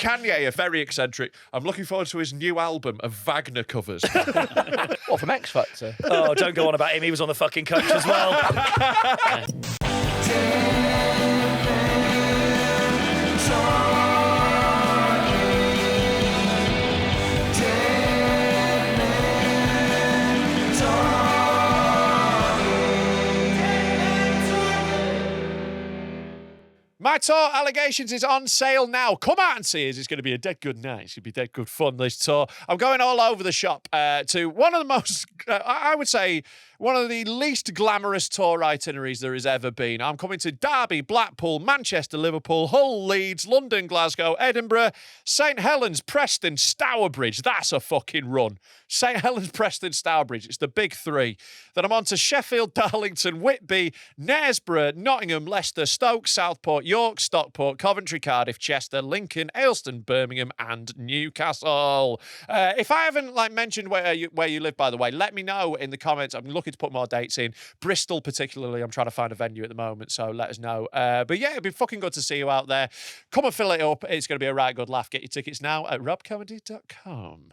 Kanye, a very eccentric. I'm looking forward to his new album of Wagner covers. What, from X Factor? Oh, don't go on about him. He was on the fucking coach as well. My tour, Allegations, is on sale now. Come out and see us. It's going to be a dead good night. It's going to be dead good fun, this tour. I'm going all over the shop to one of the most, I would say, one of the least glamorous tour itineraries there has ever been. I'm coming to Derby, Blackpool, Manchester, Liverpool, Hull, Leeds, London, Glasgow, Edinburgh, St Helens, Preston, Stourbridge. That's a fucking run. St Helens, Preston, Stourbridge. It's the big three. Then I'm on to Sheffield, Darlington, Whitby, Knaresborough, Nottingham, Leicester, Stoke, Southport, York, Stockport, Coventry, Cardiff, Chester, Lincoln, Ayleston, Birmingham, and Newcastle. If I haven't mentioned where you live, by the way, let me know in the comments. I'm looking to put more dates in. Bristol, particularly, I'm trying to find a venue at the moment, so let us know. But yeah, it'd be fucking good to see you out there. Come and fill it up. It's going to be a right good laugh. Get your tickets now at robcomedy.com.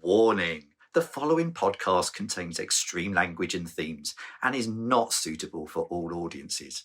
Warning. The following podcast contains extreme language and themes and is not suitable for all audiences.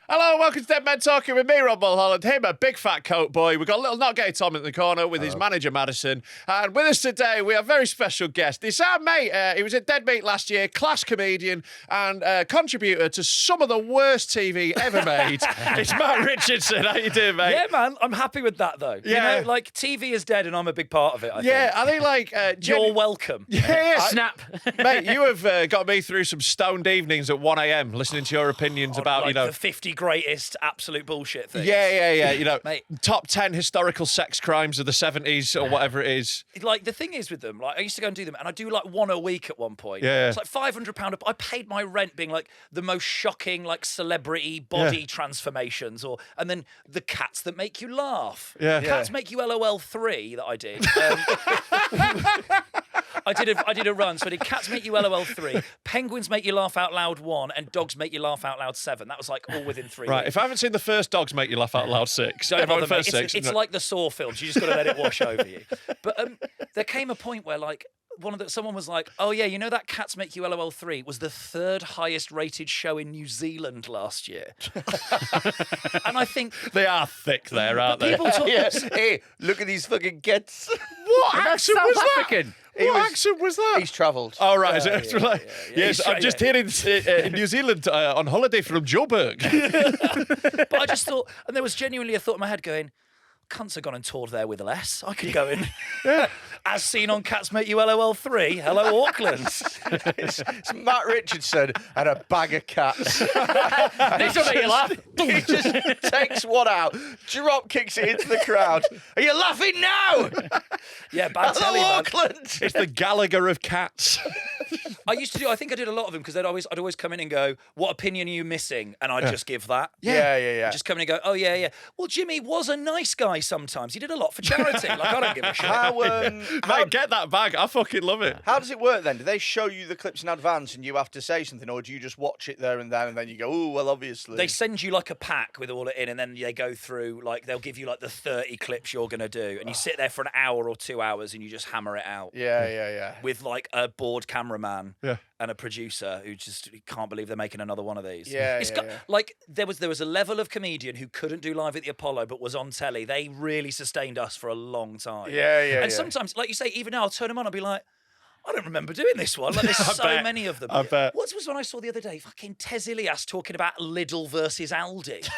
Hello, welcome to Dead Men Talking with me, Rob Mulholland. Him, a big fat coat boy. We've got a little not gay Tom in the corner with his manager, Madison. And with us today, we have a very special guest. It's our mate. He was at Dead Meat last year, class comedian and contributor to some of the worst TV ever made. It's Matt Richardson. How you doing, mate? Yeah, man. I'm happy with that, though. Yeah. You know, TV is dead and I'm a big part of it, I think. I think, You're welcome. Yeah. Snap. Mate, you have got me through some stoned evenings at 1 a.m. listening to your opinions about, the 50 greatest absolute bullshit things. Yeah. You know, Mate. top 10 historical sex crimes of the 70s or whatever it is. The thing is with them, I used to go and do them, and I do one a week at one point. Yeah. It's £500. I paid my rent being the most shocking celebrity body transformations, and then the cats that make you laugh. Yeah. Cats make you LOL 3 that I did. I did a run, so I did Cats Make You LOL 3, Penguins Make You Laugh Out Loud 1, and Dogs Make You Laugh Out Loud 7. That was all within 3 Right, weeks. if I haven't seen the first Dogs Make You Laugh Out Loud 6, Don't everyone bother, mate. first six. It's like the Saw films. You just got to let it wash over you. But there came a point where someone was like, oh yeah, you know that Cats Make You LOL 3 was the 3rd highest rated show in New Zealand last year. And I think they are thick there, aren't they? people talk. Hey, look at these fucking kids. What accent was that? African. What accent was that? He's travelled. Oh, right. Is it? yeah. Yes, I'm just here in New Zealand on holiday from Joburg. But I just thought, and there was genuinely a thought in my head going, cunts have gone and toured there with less. I could go in. As seen on Cats Make You LOL 3. Hello, Auckland. It's Matt Richardson and a bag of cats. This will make you laugh. He just takes one out, drop kicks it into the crowd. Are you laughing now? Yeah, bad telly, Hello, man. Auckland. It's the Gallagher of cats. I think I did a lot of them because I'd always come in and go, what opinion are you missing? And I'd just give that. Yeah. Just come in and go, oh, yeah. Well, Jimmy was a nice guy sometimes. He did a lot for charity. I don't give a shit. Mate, get that bag. I fucking love it. How does it work then? Do they show you the clips in advance and you have to say something, or do you just watch it there and then you go, oh, well, obviously. They send you a pack with all it in, and then they go through, they'll give you the 30 clips you're going to do, and you sit there for an hour or 2 hours and you just hammer it out. Yeah. With a bored cameraman. Yeah. And a producer who just can't believe they're making another one of these. Yeah. There was a level of comedian who couldn't do live at the Apollo but was on telly. They really sustained us for a long time. Yeah. And sometimes, like you say, even now I'll turn them on. I'll be like, I don't remember doing this one. There's so many of them. I bet. What was one I saw the other day? Fucking Tez Ilias talking about Lidl versus Aldi.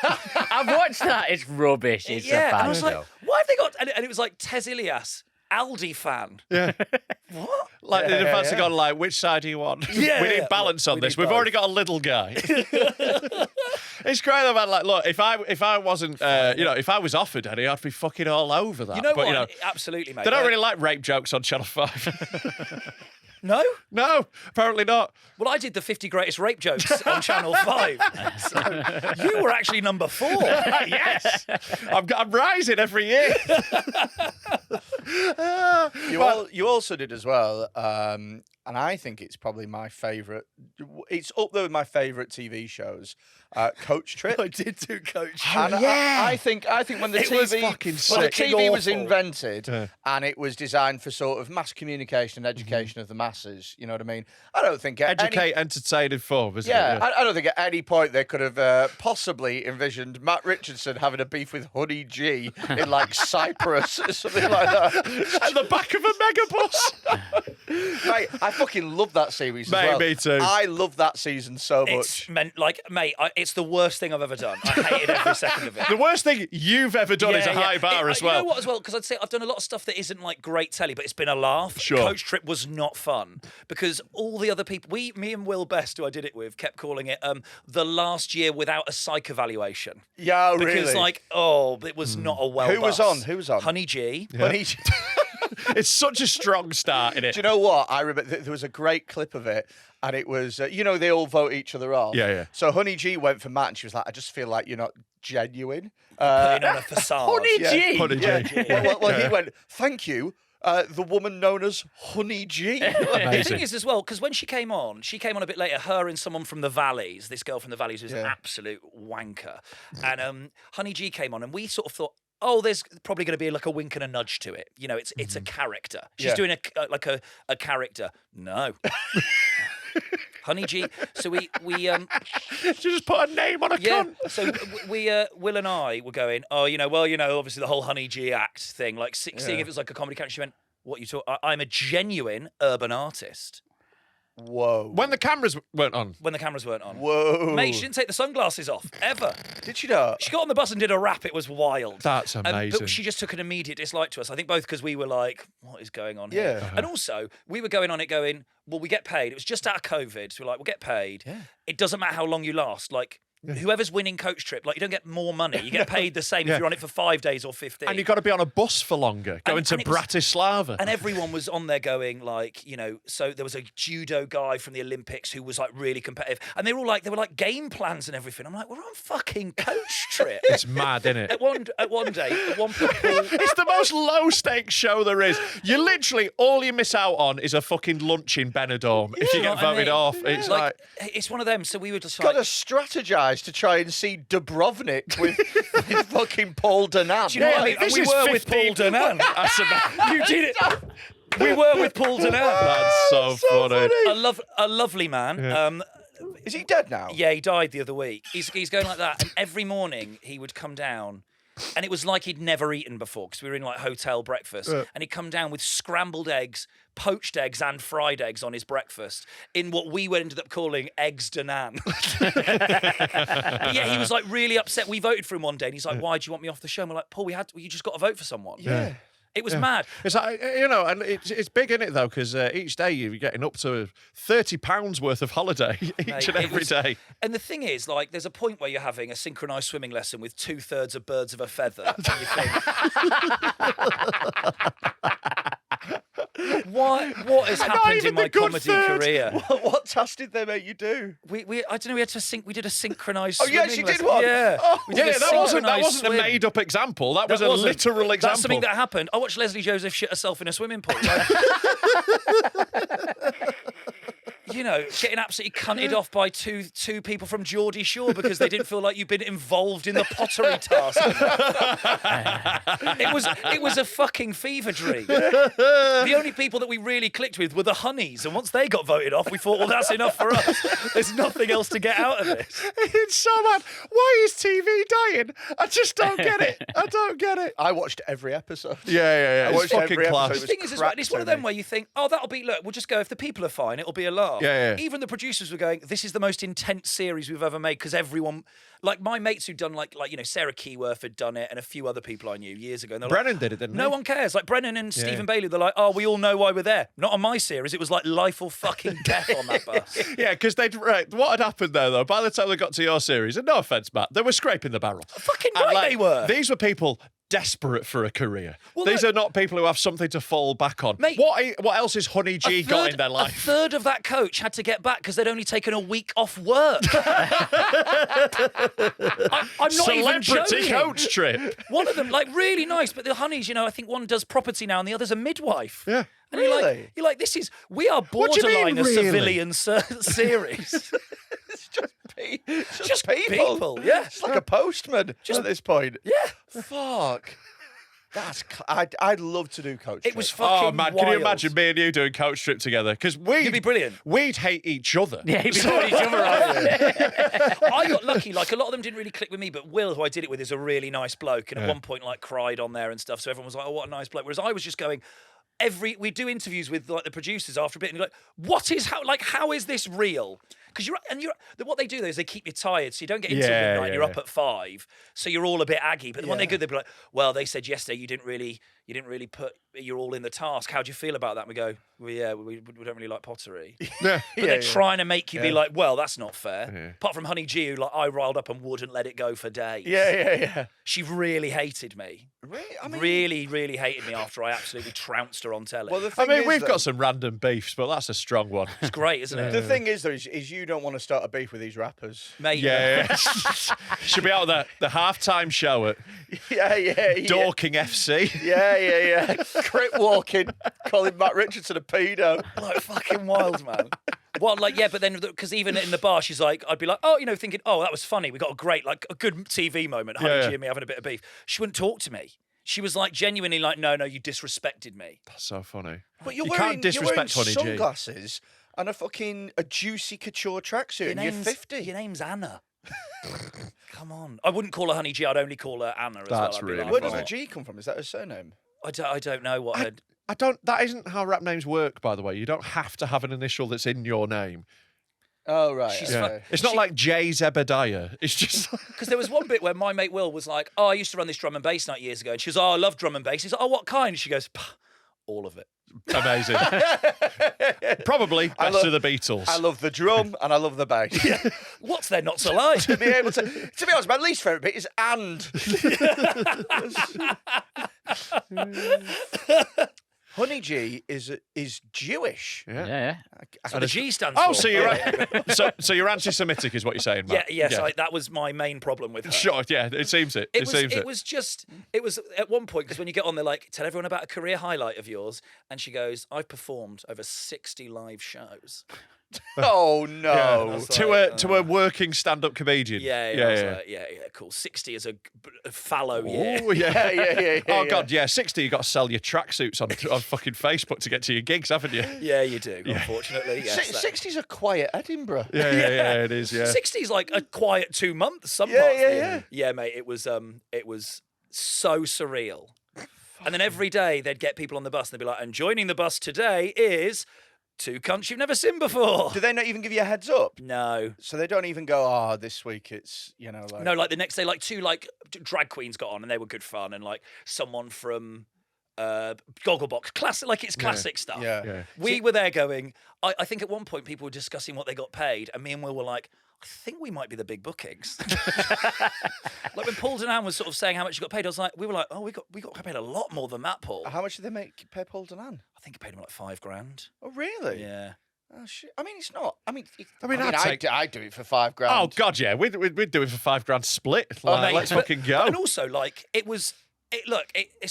I've watched that. It's rubbish. It's a and bad I was like, show. why have they got? And it was like Tez Ilias, Aldi fan. Yeah. What? In advance, have gone which side do you want? Yeah, we need balance on we this. need We've both. already got a little guy. It's great though, man. Look, if I wasn't, if I was offered any, I'd be fucking all over that. You know but, what? Absolutely, mate. They don't really like rape jokes on Channel 5. No? No, apparently not. Well, I did the 50 greatest rape jokes on Channel 5. So you were actually number 4. Yes, I'm rising every year. You also did as well, and I think it's probably my favourite. It's up there with my favourite TV shows. Coach Trip. I did do Coach Trip. And I think when the It was TV fucking when the sick. TV was Awful. invented and it was designed for sort of mass communication and education of the masses, you know what I mean? I don't think at Educate, entertain, inform, isn't yeah, it? I don't think at any point they could have possibly envisioned Matt Richardson having a beef with Honey G in like Cyprus or something like that. At the back of a megabus. Mate, I fucking love that series Mate, as well. me too. I love that season so much. It's meant like, mate, it's the worst thing I've ever done. I hated every second of it. The worst thing you've ever done is a high bar as well. You know what, as well? Because I'd say I've done a lot of stuff that isn't like great telly, but it's been a laugh. Sure. Coach Trip was not fun because all the other people, me and Will Best, who I did it with, kept calling it the last year without a psych evaluation. Yeah, Because really. it was not a well. Who was on? Who was on? Honey G. Honey G. It's such a strong start in it. Do you know what? I remember there was a great clip of it, and it was, they all vote each other off. Yeah, yeah. So Honey G went for Matt, and she was like, I just feel like you're not genuine. Putting on a facade. Honey G. Honey G. Yeah. Well, he went, thank you, the woman known as Honey G. The thing is as well, because when she came on a bit later, her and someone from the Valleys, this girl from the Valleys who's an absolute wanker. And Honey G came on and we sort of thought, oh, there's probably going to be like a wink and a nudge to it. You know, it's a character. She's doing a character. No. Honey G. So we She just put a name on a cunt. So we Will and I were going, obviously the whole Honey G act thing, like seeing if it's like a comedy character. She went, what you talk? I'm a genuine urban artist. Whoa. When the cameras weren't on. When the cameras weren't on. Whoa. Mate, she didn't take the sunglasses off, ever. Did she not? She got on the bus and did a rap. It was wild. That's amazing. But she just took an immediate dislike to us. I think both because we were like, what is going on here? Yeah. And also, we were going on it going, well, we get paid. It was just out of COVID. So we're like, we'll get paid. Yeah. It doesn't matter how long you last. Like, whoever's winning Coach Trip, like, you don't get more money. You get paid the same if you're on it for 5 days or 15. And you've got to be on a bus for longer, going to and it was- Bratislava. And everyone was on there going like, so there was a judo guy from the Olympics who was like really competitive. And they were like game plans and everything. I'm like, we're on fucking Coach Trip. It's mad, isn't it? At one point, Paul, It's the most low-stakes show there is. You literally, all you miss out on is a fucking lunch in Benidorm if you know get what I voted mean? off. It's like it's one of them. So we were just Got like, to strategize to try and see Dubrovnik with fucking Paul Danan. do you know what I mean? And this we is were with 15 Paul Danan. That's about- You did it. We were with Paul Danan. That's so funny. A lovely man. Is he dead now? Yeah, he died the other week. He's going like that, and every morning he would come down, and it was like he'd never eaten before because we were in like hotel breakfast, and he'd come down with scrambled eggs, poached eggs, and fried eggs on his breakfast in what we ended up calling eggs Danan. But yeah, he was like really upset. We voted for him one day, and he's like, "Why do you want me off the show?" And we're like, "Paul, you just got to vote for someone." Yeah. It was mad. It's like, and it's big in it though, because each day you're getting up to £30 worth of holiday each Mate, and every day. And the thing is, like, there's a point where you're having a synchronised swimming lesson with 2/3 of birds of a feather. And you think, what has happened even in my the good comedy third. career? What task did they make you do? I don't know. We did a synchronised. Oh, yes, swimming you did lesson. one? Yeah. Oh. We did Yeah, a that wasn't synchronised a swim. made-up example. That was That a wasn't. literal example. That's something that happened. I watched Leslie Joseph shit herself in a swimming pool. Like, getting absolutely cunted off by two people from Geordie Shore because they didn't feel like you'd been involved in the pottery task. It was a fucking fever dream. The only people that we really clicked with were the honeys, and once they got voted off, we thought, well, that's enough for us. There's nothing else to get out of it. It's so mad. Why is TV dying? I just don't get it. I don't get it. I watched every episode. Yeah. I It's watched fucking every class. episode. The thing is, it's one of them where you think, oh, we'll just go, if the people are fine, it'll be a laugh. Yeah. Even the producers were going, this is the most intense series we've ever made because everyone, like my mates who'd done like Sarah Keyworth had done it and a few other people I knew years ago. And they're Brennan like, did it, didn't he? No one cares. Like Brennan and Stephen Bailey, they're like, oh, we all know why we're there. Not on my series. It was like life or fucking death on that bus. Yeah, because what had happened there, though, by the time they got to your series, and no offence, Matt, they were scraping the barrel. Fucking And, right they were. These were people desperate for a career. Well, These look- are not people who have something to fall back on. Mate, what else has Honey G got in their A life? third of that coach had to get back because they'd only taken a week off work. I'm not even Celebrity joking. coach trip. One of them, like, really nice, but the Honeys, I think one does property now and the other's a midwife. Yeah. And Really? you're like, we are What do you mean, borderline a really? civilian series. It's Just people, yeah. It's like a postman at this point. Yeah. Fuck. I'd love to do coach. It was trip. fucking Oh man, wild. can you imagine me and you doing coach trip together? Because You'd be brilliant. We'd hate each other. Yeah, he'd be putting each other on. I got lucky. Like, a lot of them didn't really click with me, but Will, who I did it with, is a really nice bloke. And at one point, like, cried on there and stuff. So everyone was like, oh, what a nice bloke. Whereas I was just going, we do interviews with, like, the producers after a bit, and you're like, how is this real? Because what they do though is they keep you tired, so you don't get into Yeah, midnight. yeah, You're up yeah. at 5, so you're all a bit aggy. But when they're Yeah. good, they'll be like, "Well, they said yesterday you didn't really put you're all in the task. How do you feel about that?" And we go, "Well, yeah, we don't really like pottery." Yeah. But they're trying to make you be like, "Well, that's not fair." Yeah. Apart from Honey G, who, like, I riled up and wouldn't let it go for days. Yeah. She really hated me. Really? I mean, Really, really hated me after I absolutely trounced her on telly. Well, the I thing mean, is, we've though, got some random beefs, but that's a strong one. it's great, isn't it? The thing is, though, is you don't want to start a beef with these rappers. Mate, Yeah. Should be out of the halftime show at Yeah. Dorking FC. Yeah. Crip walking, calling Matt Richardson a pedo. like, fucking wild, man. Well, like, yeah, but then, because even in the bar, she's like, I'd be like, oh, thinking, oh, that was funny. We got a great, like, a good TV moment. Honey G and me having a bit of beef. She wouldn't talk to me. She was like, genuinely like, no, you disrespected me. That's so funny. But You can't disrespect you're Honey wearing G. sunglasses and a juicy couture tracksuit, and you're 50. Your name's Anna. Come on. I wouldn't call her Honey G. I'd only call her Anna as That's well. I'd be really like, Where does oh. the G come from? Is that her surname? I don't know what her... I don't. That isn't how rap names work, by the way. You don't have to have an initial that's in your name. Oh, right. She's okay. It's not like Jay Zebediah. It's just like, Because there was one bit where my mate Will was like, oh, I used to run this drum and bass night years ago. And she goes, oh, I love drum and bass. He's like, oh, what kind? And she goes, all of it. amazing. Probably I best love- of the Beatles. I love the drum and I love the bass. What's there not to like? To be able to be honest, my least favourite bit is and. Honey G is Jewish. Yeah. So the G stands for. Oh, so you're so you're anti-Semitic, is what you're saying, Yeah, Matt? yes, that was my main problem with her. Sure, yeah, it seems it. It seems it. It was at one point, because when you get on, they're like, tell everyone about a career highlight of yours. And she goes, I've performed over 60 live shows. Oh no. That's To a working stand-up comedian. Yeah, I was like, yeah, cool. 60 is a fallow year. Oh, yeah. Yeah. Oh, God, yeah. 60, you got to sell your tracksuits on fucking Facebook to get to your gigs, haven't you? Yeah, you do, unfortunately. Yes, 60's a quiet Edinburgh. Yeah, it is, yeah. 60 is like a quiet 2 months. Some Yeah, parts of yeah, the year. yeah. Yeah, mate, it was so surreal. And then every day they'd get people on the bus and they'd be like, and joining the bus today is 2 cunts you've never seen before. Do they not even give you a heads up? No. So they don't even go, oh, this week it's, like... No, like the next day, like 2 like drag queens got on and they were good fun, and like someone from Gogglebox, classic, like it's classic stuff. Yeah. We were there going, I think at one point people were discussing what they got paid, and me and Will were like, I think we might be the big bookings. Like when Paul Denan was sort of saying how much he got paid, we were like, oh, we got paid a lot more than that, Paul. How much did they pay Paul Denan? I think he paid him like $5,000. Oh, really? Yeah. Oh, shit. I mean, it's not. I mean, I'd do it for $5,000. Oh, God, yeah. We'd do it for $5,000 split. Like, Mate, let's but- fucking go. And also, like, it's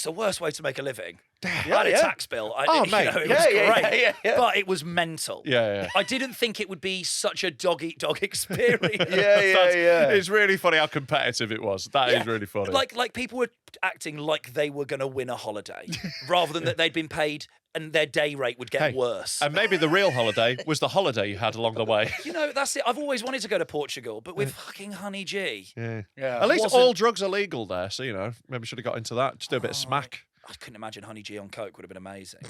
the worst way to make a living. I had a yeah. tax bill. Mate. It was great. Yeah. But it was mental. Yeah. I didn't think it would be such a dog-eat-dog experience. Yeah. It's really funny how competitive it was. That is really funny. Like people were acting like they were going to win a holiday rather than that they'd been paid and their day rate would get worse. And maybe the real holiday was the holiday you had along the way. That's it. I've always wanted to go to Portugal, but with fucking Honey G. Yeah. Yeah. At least Wasn't- all drugs are legal there, so, maybe should have got into that. Just do a bit of smack. I couldn't imagine Honey G on coke would have been amazing.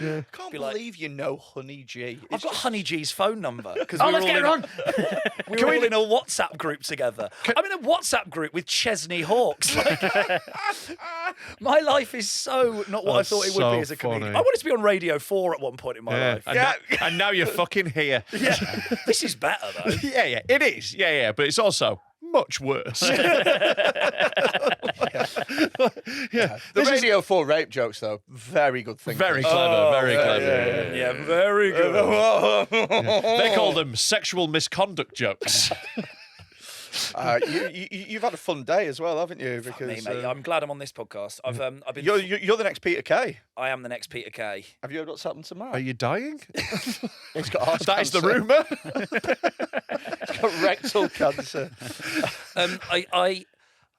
Can't Be like- believe you know Honey G. I've got Honey G's phone number because Oh, let's get her on. we were all in a WhatsApp group together. I'm in a WhatsApp group with Chesney Hawkes. Like, my life is so not what That's I thought it would so be as a comedian. funny. I wanted to be on Radio 4 at one point in my life. And now you're fucking here. This is better though. Yeah, it is. Yeah, but it's also much worse. The This is Radio 4 rape jokes, though, very good thing. very clever, very clever. Yeah, very good. They call them sexual misconduct jokes. You've had a fun day as well, haven't you? Fuck me, mate. I'm glad I'm on this podcast. I've been. You're the next Peter Kay. I am the next Peter Kay. Have you heard what's happened to Mark? Are you dying? He's got heart That is the cancer. rumour. He's got rectal cancer.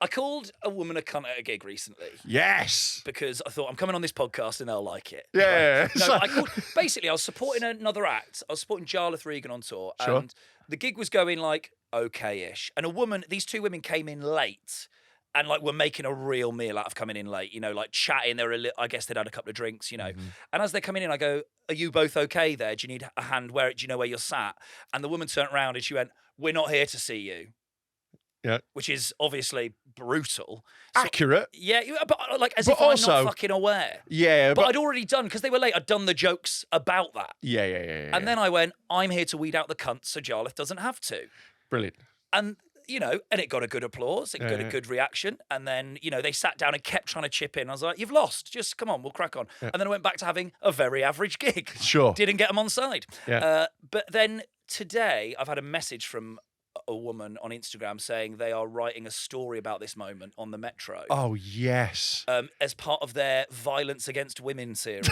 I called a woman a cunt at a gig recently Yes. because I thought I'm coming on this podcast and they'll like it. Yeah. No, I called. Basically, I was supporting another act. I was supporting Jarlath Regan on tour, Sure. and the gig was going like okay-ish. And these two women came in late, and like were making a real meal out of coming in late. You know, like chatting. They were I guess they'd had a couple of drinks. You know, and as they're coming in, I go, "Are you both okay there? Do you need a hand? Do you know where you're sat?" And the woman turned around and she went, "We're not here to see you." Yeah. Which is obviously brutal. Accurate. Yeah, but like as But if I'm also- not fucking aware. Yeah, But I'd already done, because they were late, I'd done the jokes about that. yeah. And then I went, I'm here to weed out the cunts so Jarlath doesn't have to. Brilliant. And, and it got a good applause, it got Yeah. a good reaction. And then, they sat down and kept trying to chip in. I was like, you've lost, just come on, we'll crack on. And then I went back to having a very average gig. Sure. Didn't get them on side. Yeah. But then today, I've had a message from a woman on Instagram saying they are writing a story about this moment on the Metro. Oh, yes. As part of their Violence Against Women series.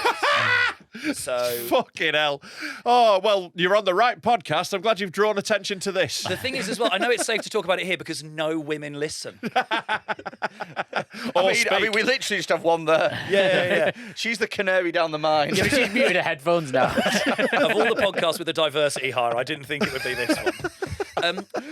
So Fucking hell. Oh, well, you're on the right podcast. I'm glad you've drawn attention to this. the thing is as well, I know it's safe to talk about it here because no women listen. I mean, we literally just have one there. Yeah. She's the canary down the mine. Yeah, but she's muted her headphones now. Of all the podcasts with a diversity hire, I didn't think it would be this one.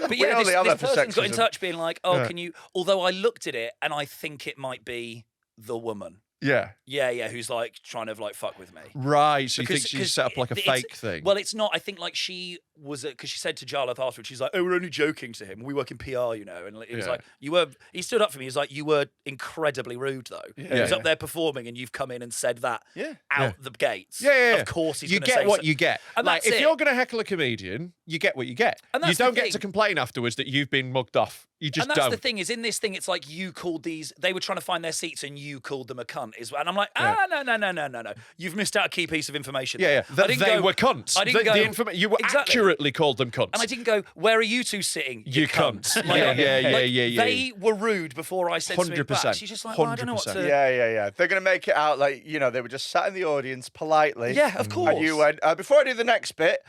But yeah, only have this that for person got in sexism. touch being like, can you... Although I looked at it and I think it might be the woman. Yeah. Yeah, who's like trying to like fuck with me. Right. So you Because- think she's because set up like a it's- fake thing? Well, it's not. I think like she was because she said to Jarlath afterwards, she's like, "Oh, we're only joking to him. We work in PR, And it was Yeah. like you were. He stood up for me. He was like, "You were incredibly rude, though. He was Yeah. up there performing, and you've come in and said that Yeah. out the gates. Yeah. Of course, he's you gonna get say what so. you get. And Like, that's if it. you're going to heckle a comedian, you get what you get. And You that's the don't get thing. to complain afterwards that you've been mugged off. You just And that's don't. the thing is in this thing, it's like you called these. They were trying to find their seats, and you called them a cunt. And I'm like, no. You've missed out a key piece of information. Yeah. I That didn't they go- were cunts. I didn't go. You were Exactly. accurately called them cunts. And I didn't go, where are you two sitting? You cunts. Like, Yeah. They were rude before I said something back. 100%. She's just like, well, I don't know what 100%. to... Yeah. They're going to make it out like, they were just sat in the audience politely. Yeah, of course. And you went, before I do the next bit,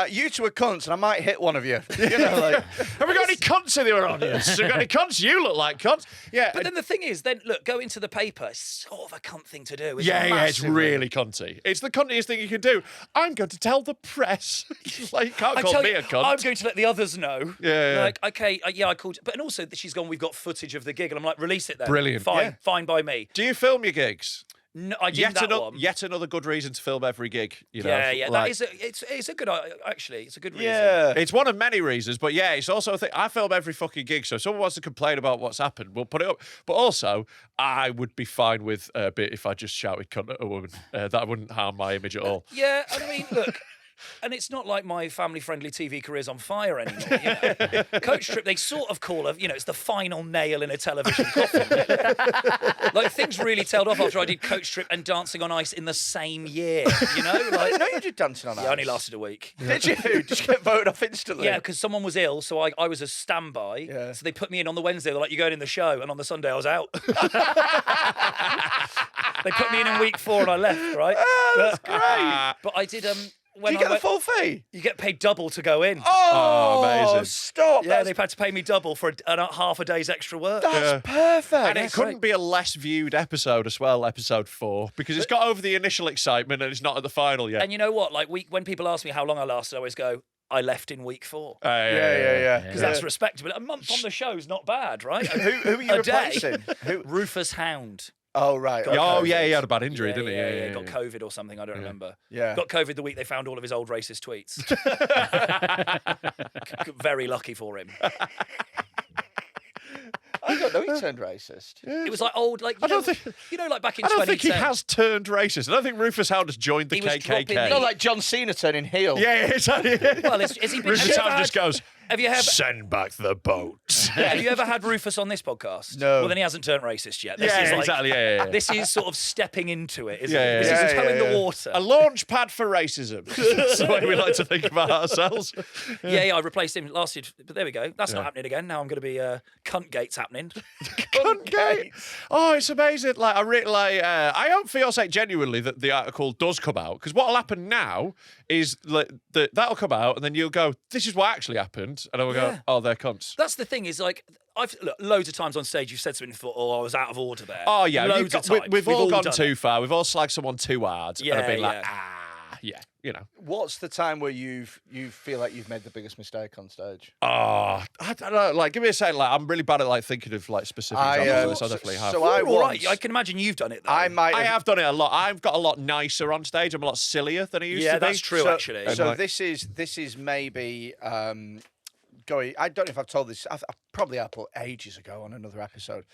you two are cunts and I might hit one of you. Have we got any cunts in the audience? Have we got any cunts? You look like cunts. Yeah. But then the thing is, look, go into the paper. It's sort of a cunt thing to do. It's It's massively. really cunty. It's the cuntiest thing you can do. I'm going to tell the press. Like, you can't I call tell me you, a cunt. I'm going to let the others know. Yeah. Like, okay, I called. But and also that she's gone, we've got footage of the gig. And I'm like, release it then. Brilliant. Fine, Yeah. fine by me. Do you film your gigs? No, I did that one. Yet another good reason to film every gig. Yeah. Like, It's a good, actually, it's a good reason. Yeah. it's one of many reasons, but yeah, it's also a thing. I film every fucking gig, so if someone wants to complain about what's happened, we'll put it up. But also, I would be fine with a bit if I just shouted cunt at a woman. That wouldn't harm my image at all. Yeah, and I mean, look, and it's not like my family-friendly TV career's on fire anymore. Coach Trip, they sort of call it, it's the final nail in a television coffin. Like things really tailed off after I did Coach Trip and Dancing on Ice in the same year. Like No, you did Dancing on Ice. it only lasted a week. Did you? Did you get voted off instantly? Yeah, because someone was ill, so I was a standby. Yeah. So they put me in on the Wednesday. They're like, "You're going in the show," and on the Sunday I was out. They put me in week 4 and I left. Right? That's great. But I did. Do When you I get the went, full fee? you get paid double to go in. Oh, amazing. Stop. Yeah, That's, they've had to pay me double for half a day's extra work. that's perfect. And it couldn't be a less viewed episode as well, episode 4, because it's got over the initial excitement and it's not at the final yet. And you know what? Like when people ask me how long I lasted, I always go, I left in week 4. Yeah. Because that's respectable. A month on the show is not bad, right? Who are you A day. replacing? Who? Rufus Hound. Oh, right. Got Oh, okay. yeah, he had a bad injury, Yeah, didn't he? yeah, got COVID or something. I don't remember. Yeah. Got COVID the week they found all of his old racist tweets. Very lucky for him. I don't know he turned racist. It was like old, like I don't think- like back in I don't 2010. think he has turned racist. I don't think Rufus Hound has joined the He was dropping KKK. the- Not like John Cena turning heel. Yeah, exactly. Well, has he been Rufus Hound just goes, Have you ever? Send back the boat. Have you ever had Rufus on this podcast? No. Well, then he hasn't turned racist yet. This Yeah, is like, exactly. Yeah. This is sort of stepping into it, isn't Yeah, it? This yeah, is toeing yeah. the water. A launch pad for racism. That's the way we like to think about ourselves. Yeah, I replaced him. Lasted, but there we go. That's not happening again. Now I'm going to be cunt gates happening. Cunt gate. Oh, it's amazing. Like I hope for your sake genuinely that the article does come out, because what'll happen now is that'll come out and then you'll go, this is what actually happened, and I will go, oh, they're cunts. That's the thing. Is like look, loads of times on stage you've said something and thought, oh, I was out of order there. Oh yeah, loads of times. we've all gone done too it. far. We've all slagged someone too hard. Yeah, and I've been like, yeah. you know. What's the time where you feel like you've made the biggest mistake on stage? Oh, I don't know. Like, give me a second. Like, I'm really bad at like thinking of like specific examples. I definitely have. So You're I all right. once- I can imagine you've done it. Though. I might. I have done it a lot. I've got a lot nicer on stage. I'm a lot sillier than I used to be. that's true. Actually, So like- this is maybe going. I don't know if I've told this. I probably put ages ago on another episode.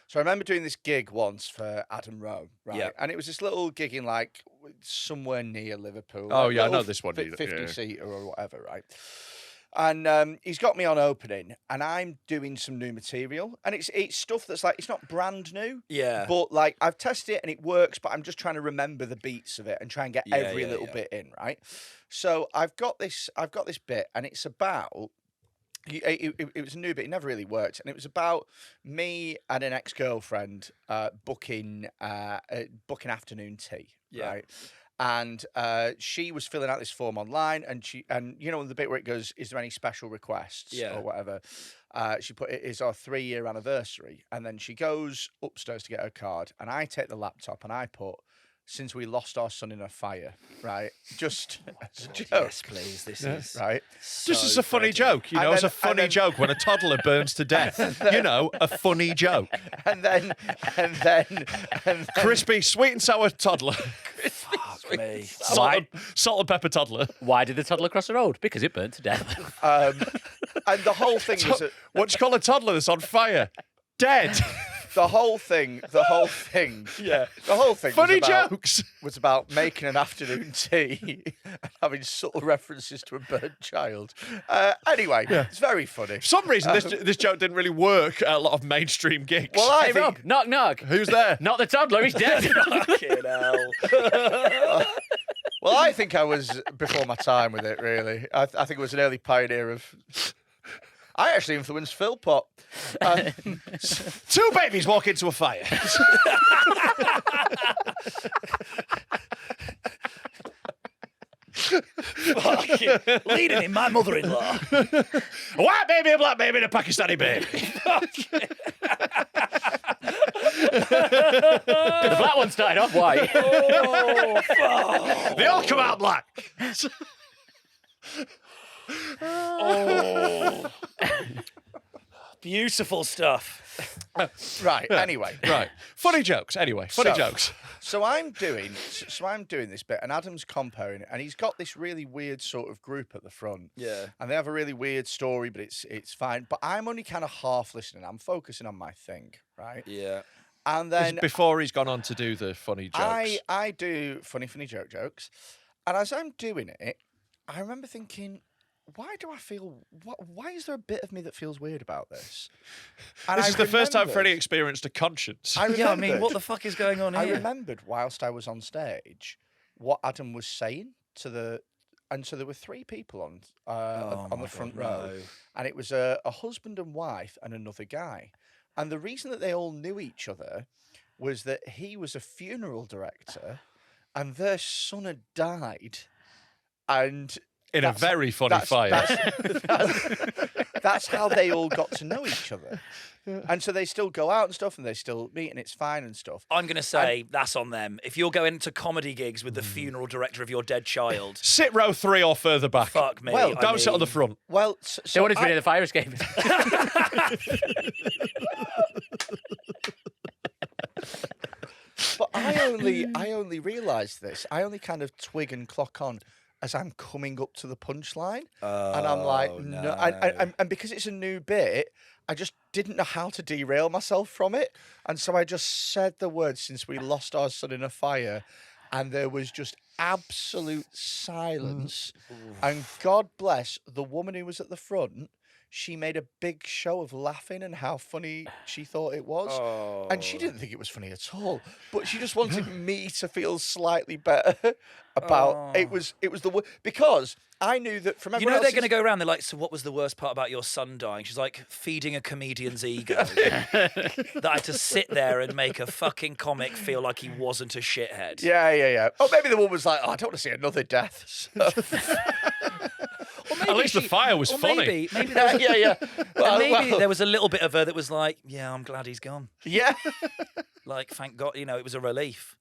So I remember doing this gig once for Adam Rowe, right? Yeah. And it was this little gig in like somewhere near Liverpool. Oh, like yeah, I little know this one, 50-seater or whatever, right? And he's got me on opening, and I'm doing some new material, and it's stuff that's like, it's not brand new, Yeah. but like I've tested it and it works, but I'm just trying to remember the beats of it and try and get every little bit in, right? So I've got this bit, and it's about. It was a new bit. It never really worked, and it was about me and an ex-girlfriend booking afternoon tea, right? And she was filling out this form online, and you know the bit where it goes, "Is there any special requests?" or whatever. She put, "It is our 3-year anniversary," and then she goes upstairs to get her card, and I take the laptop and I put, "Since we lost our son in a fire," right? Just as a joke. Yes, please. This is Right. Just as a funny joke, you know, it's a funny joke when a toddler burns to death. You know, a funny joke. And then Crispy, sweet and sour toddler. Fuck me. Salt and pepper toddler. Why did the toddler cross the road? Because it burnt to death. and the whole thing was What do you call a toddler that's on fire? Dead. the whole thing. Yeah. The whole thing. Funny was about, jokes. was about making an afternoon tea and having subtle references to a burnt child. Anyway, it's very funny. For some reason, this joke didn't really work at a lot of mainstream gigs. Well, I Hey, think Rob, knock, knock. Who's there? Not the toddler, he's dead. Fucking hell. Well, I think I was before my time with it, really. I think I was an early pioneer of... I actually influenced Philpot. Two babies walk into a fire. Fucking leading in my mother-in-law. A white baby, a black baby, and a Pakistani baby. The black one started off white. Oh, fuck. They all come out black. Oh. Beautiful stuff. Right, anyway. Right. Funny jokes. Anyway, funny So- jokes. So I'm doing this bit, and Adam's comparing it, and he's got this really weird sort of group at the front. Yeah. And they have a really weird story, but it's fine. But I'm only kind of half listening. I'm focusing on my thing, right? Yeah. And This is then before he's gone on to do the funny jokes. I do funny jokes, and as I'm doing it, I remember thinking, why do I feel? Why is there a bit of me that feels weird about this? And This I is the first time remembered- Freddie experienced a conscience. I Yeah, I mean, remembered- what the fuck is going on here? I remembered whilst I was on stage what Adam was saying to the, and so there were 3 people on the front row, and it was a husband and wife and another guy, and the reason that they all knew each other was that he was a funeral director, and their son had died, and In a very funny fire. that's how they all got to know each other, and so they still go out and stuff, and they still meet, and it's fine and stuff. I'm going to say that's on them. If you're going to comedy gigs with the funeral director of your dead child, Sit row 3 or further back. fuck me. Well, Don't sit on the front. Well, They wanted to be near the fire escape. But I only realised this. I only kind of twig and clock on as I'm coming up to the punchline, and I'm like, no. And because it's a new bit, I just didn't know how to derail myself from it, and so I just said the words, "Since we lost our son in a fire," and there was just absolute silence. And God bless the woman who was at the front. she made a big show of laughing and how funny she thought it was. And she didn't think it was funny at all. But she just wanted me to feel slightly better about it was because I knew that from You everyone know they're else's- going to go around. They're like, so what was the worst part about your son dying? She's like, feeding a comedian's ego. That I had to sit there and make a fucking comic feel like he wasn't a shithead. Yeah. Oh, maybe the woman was like, oh, I don't want to see another death. So- Or maybe At least the fire was or funny. Maybe there was yeah. Well, maybe there was a little bit of her that was like, yeah, I'm glad he's gone. yeah. Like, thank God, it was a relief.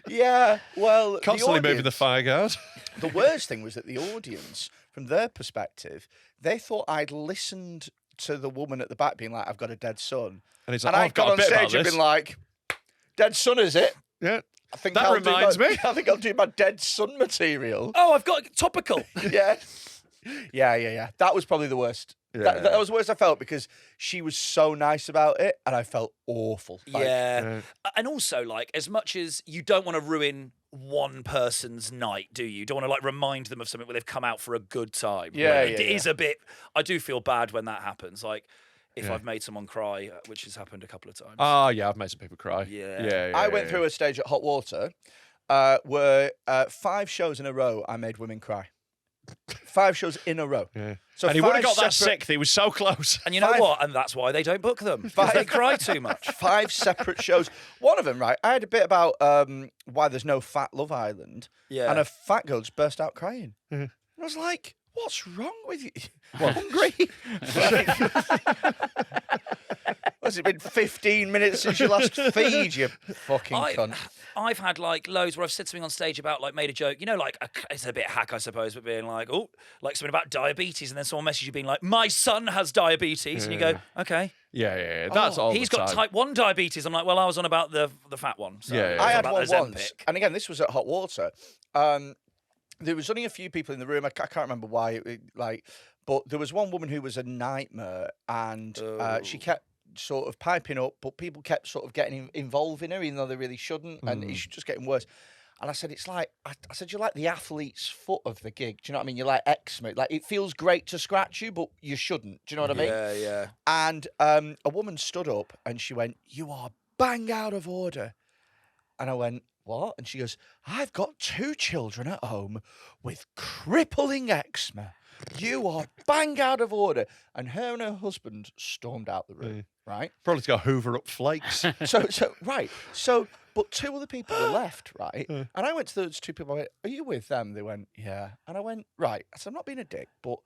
Yeah. Well, Constantly moving the audience- fire guard. The worst thing was that the audience, from their perspective, they thought I'd listened to the woman at the back being like, I've got a dead son. And he's like, And oh, I I've got got a on bit about stage and this. been like, dead son, is it? Yeah. I think That I'll reminds me. I think I'll do my dead son material. Oh, I've got topical. Yeah. Yeah. That was probably the worst. Yeah. That was the worst I felt because she was so nice about it and I felt awful. Like, Yeah. And also, like, as much as you don't want to ruin one person's night, do you? Don't want to, like, remind them of something where they've come out for a good time. Yeah, It yeah, is a bit... I do feel bad when that happens. Like, if I've made someone cry, which has happened a couple of times. Oh, yeah, I've made some people cry. Yeah. I went through a stage at Hot Water where 5 shows in a row I made women cry. 5 shows in a row. Yeah. So And he would have 5 got that separate- sick. He was so close. And you know 5 what? And that's why they don't book them. Because they cry too much. 5 separate shows. One of them, right? I had a bit about why there's no fat Love Island. Yeah. And a fat girl just burst out crying. And I was like, what's wrong with you? Hungry? Has it been 15 minutes since you last feed, you fucking cunt? I've had like loads where I've said something on stage about like made a joke, like it's a bit hack, I suppose, but being like, oh, like something about diabetes, and then someone messaged you being like, my son has diabetes, and you go, okay, Yeah. That's all he's the got time. type 1 diabetes. I'm like, well, I was on about the fat one. So Yeah, yeah, was I on had about one the once, Ozempic. and again, this was at Hot Water. There was only a few people in the room. I can't remember why. But there was one woman who was a nightmare, and she kept sort of piping up, but people kept sort of getting involved in her, even though they really shouldn't, and it's just getting worse. And I said, it's like, I said, you're like the athlete's foot of the gig. Do you know what I mean? You're like eczema. Like, it feels great to scratch you, but you shouldn't. Do you know what I mean? Yeah. And a woman stood up and she went, you are bang out of order. And I went, what? And she goes, I've got 2 children at home with crippling eczema. You are bang out of order. And her and her husband stormed out the room, right? Probably to go hoover up flakes. So, but 2 other people were left, right? And I went to those 2 people, I went, are you with them? They went, yeah. And I went, right. I said, I'm not being a dick, but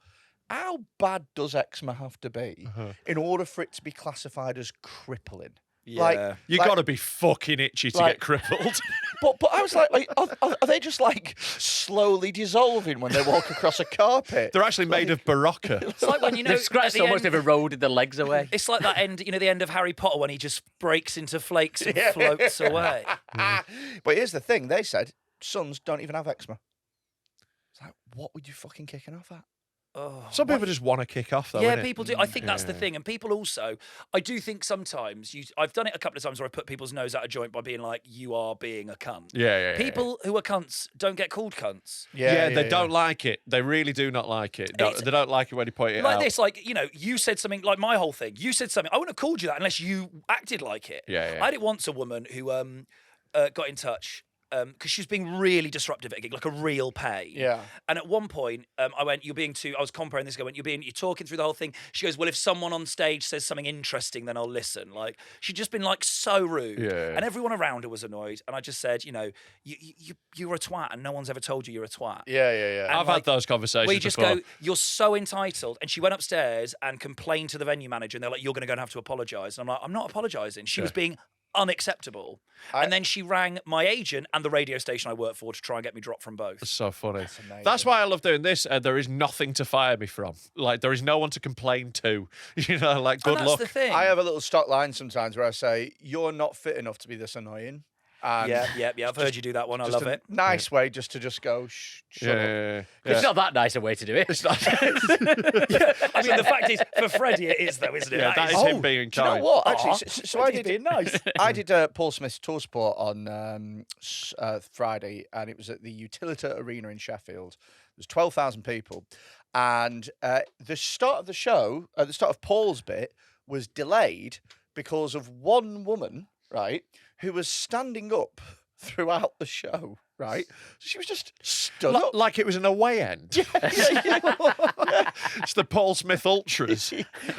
how bad does eczema have to be in order for it to be classified as crippling? Yeah. You got to be fucking itchy to like- get crippled. But I was like are they just like slowly dissolving when they walk across a carpet? They're actually made of Barocca. It's like when, They've scratched so much they've eroded the legs away. It's like that end, the end of Harry Potter when he just breaks into flakes and floats away. But here's the thing: they said sons don't even have eczema. It's like, what were you fucking kicking off at? Oh, Some people just want to kick off, though. yeah, innit? people do. I think that's the thing. And people also, I do think sometimes, I've done it a couple of times where I put people's nose out of joint by being like, you are being a cunt. Yeah. People who are cunts don't get called cunts. Yeah, they don't like it. They really do not like it. No, It's- they don't like it when you point it Like out. this, like, you said something, like my whole thing. You said something. I wouldn't have called you that unless you acted like it. Yeah. I had it once, a woman who got in touch because she was being really disruptive at a gig, like a real pain. Yeah. And at one point, I went, "You're being too." I was comparing this guy. You're talking through the whole thing. She goes, "Well, if someone on stage says something interesting, then I'll listen." Like she'd just been like so rude, Yeah. and everyone around her was annoyed. And I just said, you're a twat, and no one's ever told you you're a twat. Yeah. And I've like, had those conversations we just before. go, you're so entitled. And she went upstairs and complained to the venue manager, and they're like, you're going to go and have to apologise. And I'm like, I'm not apologising. She was being unacceptable. And then she rang my agent and the radio station I work for to try and get me dropped from both. It's so funny. amazing. That's why I love doing this. There is nothing to fire me from. Like, there is no one to complain to. Like, good And that's luck. the thing. I have a little stock line sometimes where I say, "You're not fit enough to be this annoying." And Yeah. I've heard you do that one. I just love a it. nice way just to go, shut up. Yeah. It's not that nice a way to do it. It's not. I mean, the fact is, for Freddie, it is though, isn't it? Yeah, that is Oh, him being Do you know kind. what? Aw, Actually, so I Freddie's did. being nice. I did Paul Smith's tour support on Friday, and it was at the Utilita Arena in Sheffield. There's 12,000 people, And the start of the show, the start of Paul's bit, was delayed because of one woman, right, who was standing up throughout the show, right? She was just stood up. Like it was an away end. Yeah. It's the Paul Smith Ultras.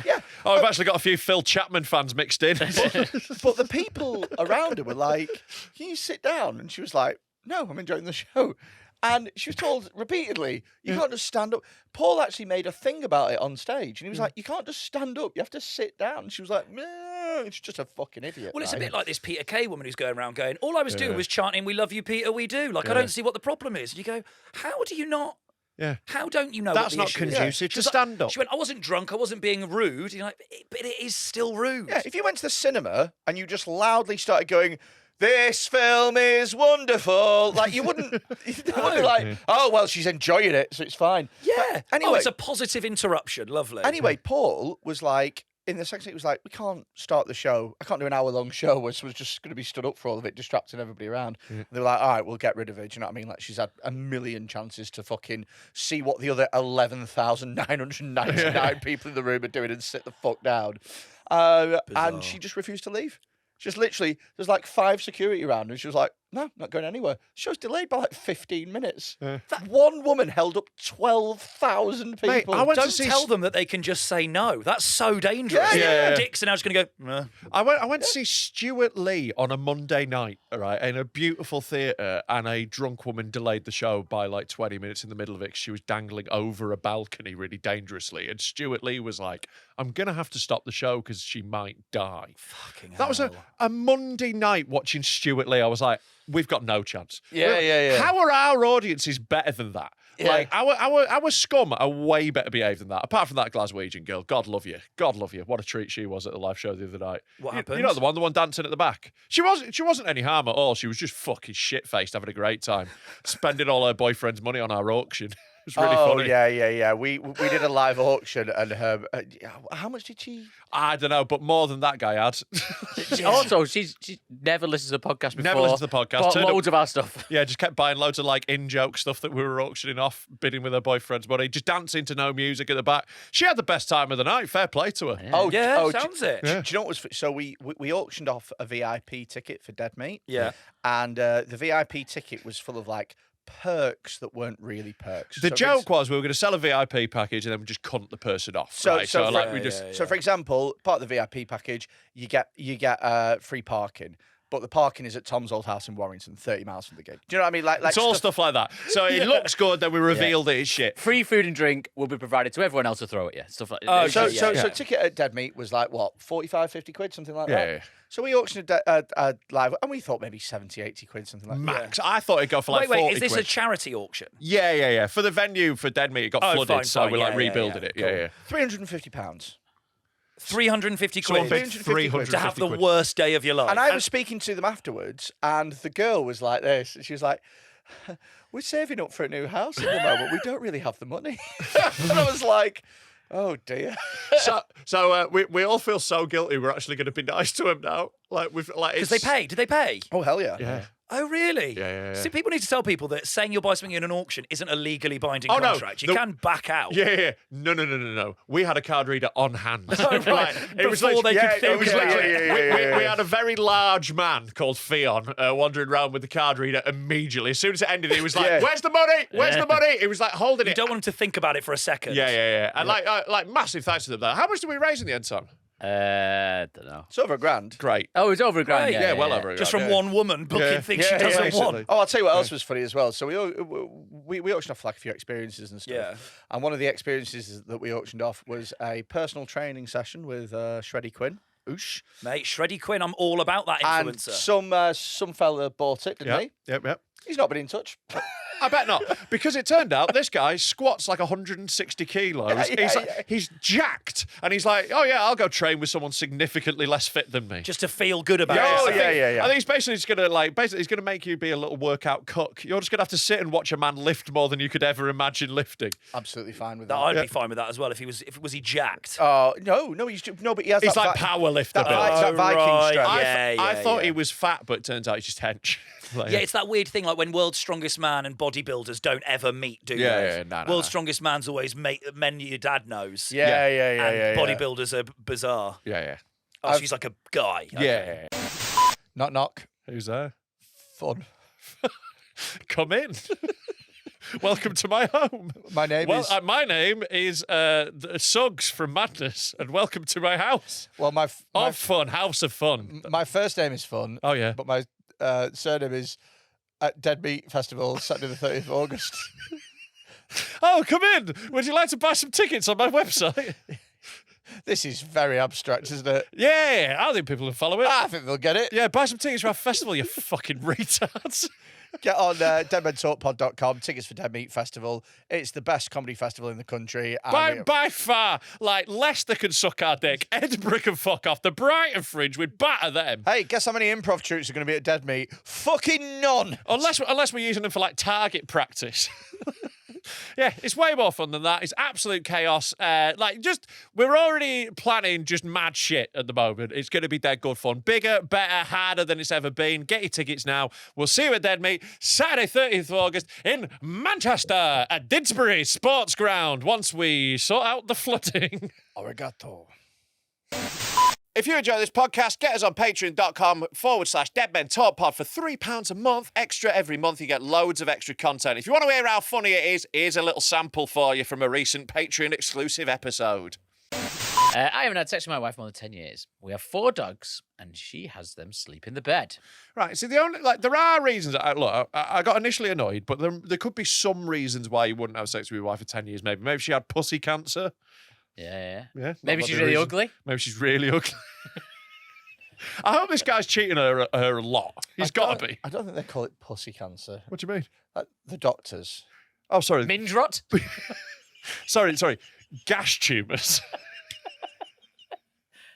Yeah. Oh, I've actually got a few Phil Chapman fans mixed in. But the people around her were like, "Can you sit down?" And she was like, "No, I'm enjoying the show." And she was told repeatedly, "You can't just stand up." Paul actually made a thing about it on stage, and he was like, "You can't just stand up. You have to sit down." And she was like, "No, it's just a fucking idiot." Well, it's a right? bit like this Peter Kay woman who's going around going, all I was doing was chanting, "We love you, Peter, we do." Like, I don't see what the problem is. And you go, how do you not? Yeah. How don't you know That's what not the issue is? conducive to She's like- stand up. She went, I wasn't drunk, I wasn't being rude. You're like, but it is still rude. Yeah, if you went to the cinema and you just loudly started going, "This film is wonderful," like you wouldn't be like, "Oh, well, she's enjoying it, so it's fine." Yeah. But anyway, Oh, it's a positive interruption. Lovely. anyway, Paul was like, in the second, he was like, "We can't start the show. I can't do an hour-long show where someone's just going to be stood up for all of it, distracting everybody around." And they were like, "All right, we'll get rid of it." Do you know what I mean? Like, she's had a million chances to fucking see what the other 11,999 people in the room are doing and sit the fuck down. And she just refused to leave. Just literally, there's like 5 security around her, and she was like, "No, not going anywhere." Show's delayed by like 15 minutes. That one woman held up 12,000 people. Mate, I went Don't to see tell them that they can just say no. That's so dangerous. Yeah. Dicks are now just going to go, "Meh." I went to see Stuart Lee on a Monday night, right, in a beautiful theatre, and a drunk woman delayed the show by like 20 minutes in the middle of it 'cause she was dangling over a balcony really dangerously. And Stuart Lee was like, "I'm going to have to stop the show because she might die." Fucking That was hell. a Monday night watching Stuart Lee. I was like, we've got no chance. Yeah. How are our audiences better than that? Yeah. Like our scum are way better behaved than that. Apart from that Glaswegian girl, God love you, God love you. What a treat she was at the live show the other night. What You happened? know the one dancing at the back. She wasn't any harm at all. She was just fucking shit faced, having a great time, spending all her boyfriend's money on our auction. It was really funny. Yeah. We did a live auction, and how much did she? I don't know, but more than that guy had. Also, she never listens to the podcast before. Never listens to the podcast. Bought Turned up- loads of our stuff. Yeah, just kept buying loads of like in-joke stuff that we were auctioning off, bidding with her boyfriend's money, just dancing to no music at the back. She had the best time of the night. Fair play to her. Yeah, sounds it. Do you know what was? So we auctioned off a VIP ticket for Dead Meat. Yeah. And the VIP ticket was full of like perks that weren't really perks. The So, joke was we were going to sell a VIP package and then we just cunt the person off. So- right? so like for- we just So, for example, part of the VIP package, you get free parking, but the parking is at Tom's old house in Warrington, 30 miles from the gig. Do you know what I mean? Like it's all stuff like that. So it looks good, then we reveal that it's shit. Free food and drink will be provided to everyone else to throw at you. Stuff like Oh, So, Yeah. so ticket at Dead Meat was like what, 45, 50 quid, something like that. Yeah. So we auctioned a live, and we thought maybe 70, 80 quid, something like that. Max. I thought it'd go for like Wait, 40 is this quid. a charity auction? Yeah. For the venue for Dead Meat, it got Oh, flooded, fine, so fine. we like Yeah, rebuilded yeah. it. Cool. Yeah. £350. 350 Someone quid bid 350 to have 350 the quid. worst day of your life. And I was speaking to them afterwards, and the girl was like this. She was like, "We're saving up for a new house at the moment. We don't really have the money." And I was like, "Oh dear." So we all feel so guilty. We're actually going to be nice to him now. Like we've like Because they pay. Did they pay? Oh hell yeah. Yeah. Oh, really? Yeah. See, people need to tell people that saying you'll buy something in an auction isn't a legally binding Oh, no. contract. You The- can back out. Yeah. No. We had a card reader on hand. right. It was Before they could it think was about literally- it. we had a very large man called Theon wandering around with the card reader immediately. As soon as it ended, he was like, Yeah. "Where's the money? Where's the money?" He was like holding You it. don't want them to think about it for a second. Yeah. And like massive thanks to them there. How much did we raise in the end, Tom? don't know. It's over $1,000. Great. Oh, it's over a grand. Right. Yeah, well over a Just grand, from yeah. one woman booking Yeah. things she Yeah, doesn't basically. want. Oh, I'll tell you what else was funny as well. So we auctioned off like a few experiences and stuff. Yeah. And one of the experiences that we auctioned off was a personal training session with Freddy Quinne. Oosh. Mate, Freddy Quinne, I'm all about that And influencer. some fella bought it, didn't he? Yep. He's not been in touch. I bet not, because it turned out this guy squats like 160 kilos. He's jacked, and he's like, "Oh yeah, I'll go train with someone significantly less fit than me." Just to feel good about Oh, it. yeah. I think he's basically just gonna he's gonna make you be a little workout cook. You're just gonna have to sit and watch a man lift more than you could ever imagine lifting. Absolutely fine with That that. I'd be fine with that as well. If he jacked? Oh no, but he has. He's that like power lifter. that, build. that Viking right. strength. Yeah. I thought he was fat, but it turns out he's just hench. Like, Yeah, it's that weird thing like when World's Strongest Man and bodybuilders don't ever meet, do Yeah, they? yeah, no, World's Strongest Man's always men your dad knows. Yeah. And bodybuilders are bizarre. Yeah. Oh, she's like a guy. Okay. Yeah. Knock, knock. Who's there? Fun. Come in. Welcome to my home. My name is... my name is Suggs from Madness, and welcome to my house. Well, my Fun, House of Fun. my first name is Fun. Oh, yeah. But my surname is at Dead Meat Festival, Saturday the 30th of August. Oh, come in. Would you like to buy some tickets on my website? This is very abstract, isn't it? Yeah, I think people will follow it. I think they'll get it. Yeah, buy some tickets for our festival, you fucking retards. Get on deadmentalkpod.com, tickets for Dead Meat Festival. It's the best comedy festival in the country. By far, like, Leicester can suck our dick, Edinburgh can fuck off, the Brighton Fringe, we'd batter them. Hey, guess how many improv troops are going to be at Dead Meat? Fucking none. Unless we're using them for, like, target practice. Yeah, it's way more fun than that. It's absolute chaos. We're already planning just mad shit at the moment. It's going to be dead good fun. Bigger, better, harder than it's ever been. Get your tickets now. We'll see you at Dead Meat, Saturday, 30th of August in Manchester at Didsbury Sports Ground once we sort out the flooding. Arigato. If you enjoy this podcast, get us on patreon.com/deadmentalkpod for £3 a month. Extra every month. You get loads of extra content. If you want to hear how funny it is, here's a little sample for you from a recent Patreon exclusive episode. I haven't had sex with my wife more than 10 years. We have 4 dogs, and she has them sleep in the bed. Right, so there are reasons. I got initially annoyed, but there could be some reasons why you wouldn't have sex with your wife for 10 years, maybe. Maybe she had pussy cancer. Yeah. Yeah. Maybe she's really ugly. Maybe she's really ugly. I hope this guy's cheating her a lot. He's got to be. I don't think they call it pussy cancer. What do you mean? The doctors. Oh, sorry. Minge rot? Sorry. Gas tumours.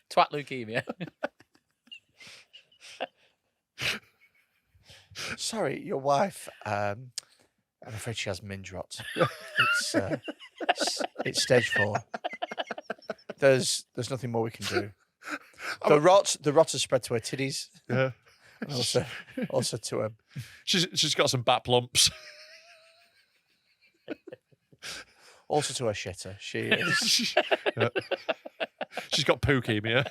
Twat leukemia. Sorry, your wife. I'm afraid she has minge rot. It's stage 4. There's nothing more we can do. The rot has spread to her titties. Yeah. And also to her. She's got some bat lumps. Also to her shitter. She is. Yeah. She's got pookemia.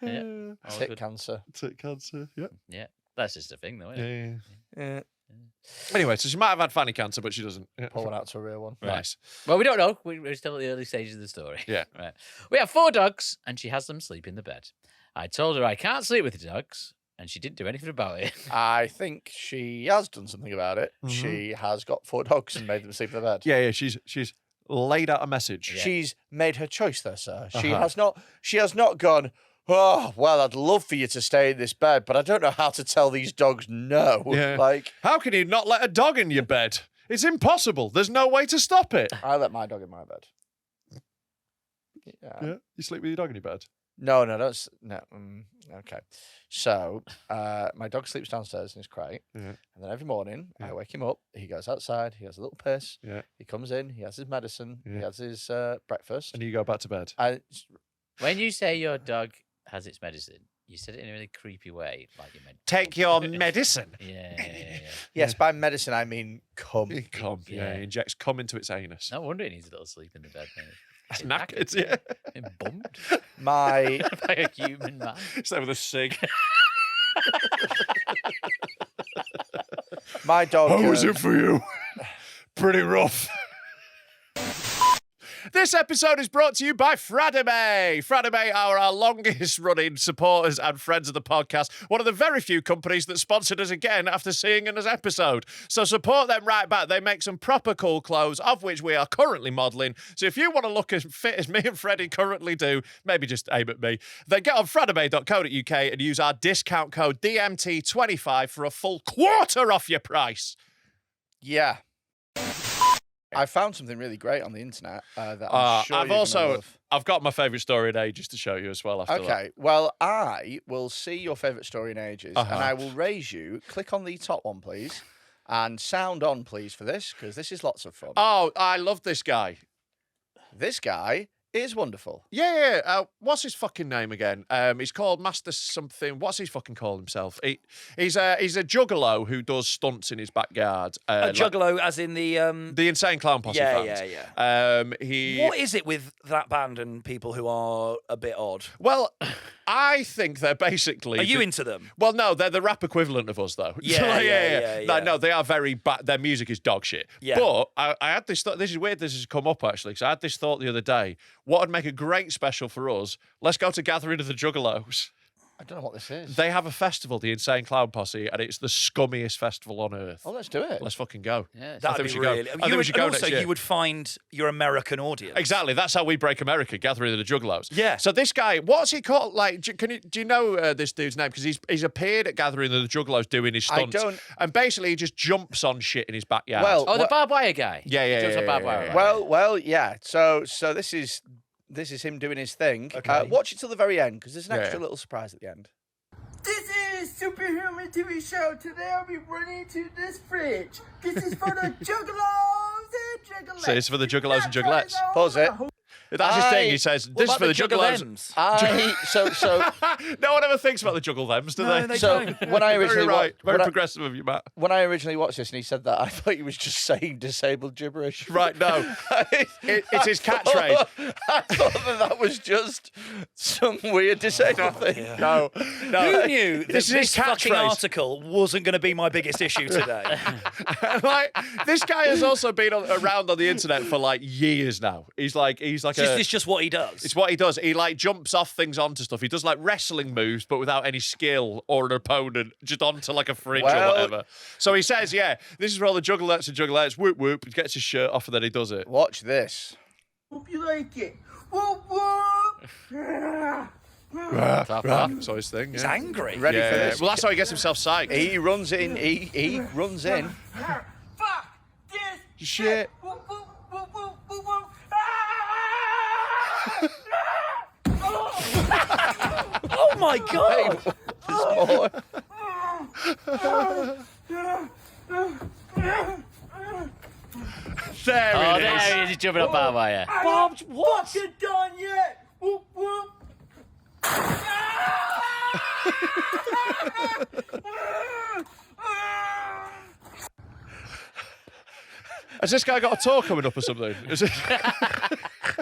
Yeah. Tit cancer. Tit cancer. Yeah. Yeah. That's just a thing, though, isn't it? Yeah. Anyway, so she might have had fanny cancer, but she doesn't. Yeah. Pull one out to a real one. Nice. Well, we don't know. We're still at the early stages of the story. Yeah. Right. We have 4 dogs, and she has them sleep in the bed. I told her I can't sleep with the dogs, and she didn't do anything about it. I think she has done something about it. Mhm. She has got 4 dogs and made them sleep in the bed. Yeah. She's laid out a message. Yeah. She's made her choice there, sir. She Uh-huh. has not gone, oh, well, I'd love for you to stay in this bed, but I don't know how to tell these dogs no. Yeah. Like, How can you not let a dog in your bed? It's impossible. There's no way to stop it. I let my dog in my bed. Yeah. Yeah. You sleep with your dog in your bed. No, that's no. Okay. So, my dog sleeps downstairs in his crate, Yeah. and then every morning Yeah. I wake him up. He goes outside. He has a little piss. Yeah. He comes in. He has his medicine. He Yeah. has his breakfast. And you go back to bed. I, When you say your dog has its medicine, you said it in a really creepy way, like you meant. Take your medicine. Yeah. yes, by medicine I mean cum. Cum. Yeah. Yeah. He injects cum into its anus. No wonder it needs a little sleep in the bed. It's It's knackered. Yeah. Been bummed My by a human man. It's there with a cig. my dog. How was it for you? Pretty rough. This episode is brought to you by Fradime. Fradime are our longest running supporters and friends of the podcast. One of the very few companies that sponsored us again after seeing an episode. So support them right back. They make some proper cool clothes, of which we are currently modelling. So if you want to look as fit as me and Freddie currently do, maybe just aim at me, then get on fradime.co.uk and use our discount code DMT25 for a full quarter off your price. Yeah. I found something really great on the internet that I'm sure I've you're also gonna love. I've got my favourite story in ages to show you as well. After Okay, well, I will see your favourite story in ages, Uh-huh. and I will raise you. Click on the top one, please, and sound on, please, for this, because this is lots of fun. Oh, I love this guy. This guy It is wonderful. Yeah. What's his fucking name again? He's called Master something. What's he fucking called himself? He's a juggalo who does stunts in his backyard. A juggalo, as in the Insane Clown Posse fans. Yeah. What is it with that band and people who are a bit odd? Well, I think they're basically. Are you into them? Well, no, they're the rap equivalent of us, though. Yeah. No, they are very bad. Their music is dog shit. Yeah. But I had this thought. This is weird. This has come up actually. Because I had this thought the other day. What would make a great special for us? Let's go to Gathering of the Juggalos. I don't know what this is. They have a festival, the Insane Clown Posse, and it's the scummiest festival on earth. Oh, let's do it. Let's fucking go. Yeah, I think we should go. I think we should go next year. You would find your American audience. Exactly. That's how we break America, Gathering of the Juggalos. Yeah. So this guy, what's he called? Like, do you know this dude's name? Because he's appeared at Gathering of the Juggalos doing his stunts. I don't. And basically, he just jumps on shit in his backyard. Well, the barbed wire guy. Yeah. Jumps on barbed wire. Well, yeah. So this is him doing his thing. Okay. Watch it till the very end because there's an extra little surprise at the end. This is Superhuman TV show. Today I'll be running to this fridge. This is for the juggalos and juggalettes. So it's for the juggalos and juggalettes. Pause it. That's his thing. He says, this is for the juggalos. So No one ever thinks about the juggle thems, do they? so when I originally Very progressive of you, Matt. when I originally watched this and he said that, I thought he was just saying disabled gibberish. Right, no. It's his catchphrase. I thought that was just some weird disabled thing. No. Who knew that This is his this fucking catchphrase. article wasn't going to be my biggest issue today? Like, this guy has also been around on the internet for like years now. He's like It's just what he does. It's what he does. He like jumps off things onto stuff. He does like wrestling moves, but without any skill or an opponent, just onto like a fridge or whatever. So he says, this is for all the juggalettes and juggalettes. Whoop whoop. He gets his shirt off and then he does it. Watch this. Hope you like it. Whoop whoop. So his thing. He's Yeah. angry. Ready for this? Well, that's how he gets himself psyched. He runs in. He runs in. Fuck this Shit. Whoop whoop whoop whoop whoop whoop. Oh my god! There Oh, it is. there he is. He's jumping up barbed wire. Bob, what? Fucking done yet? Whoop whoop. Has this guy got a tour coming up or something? Is it?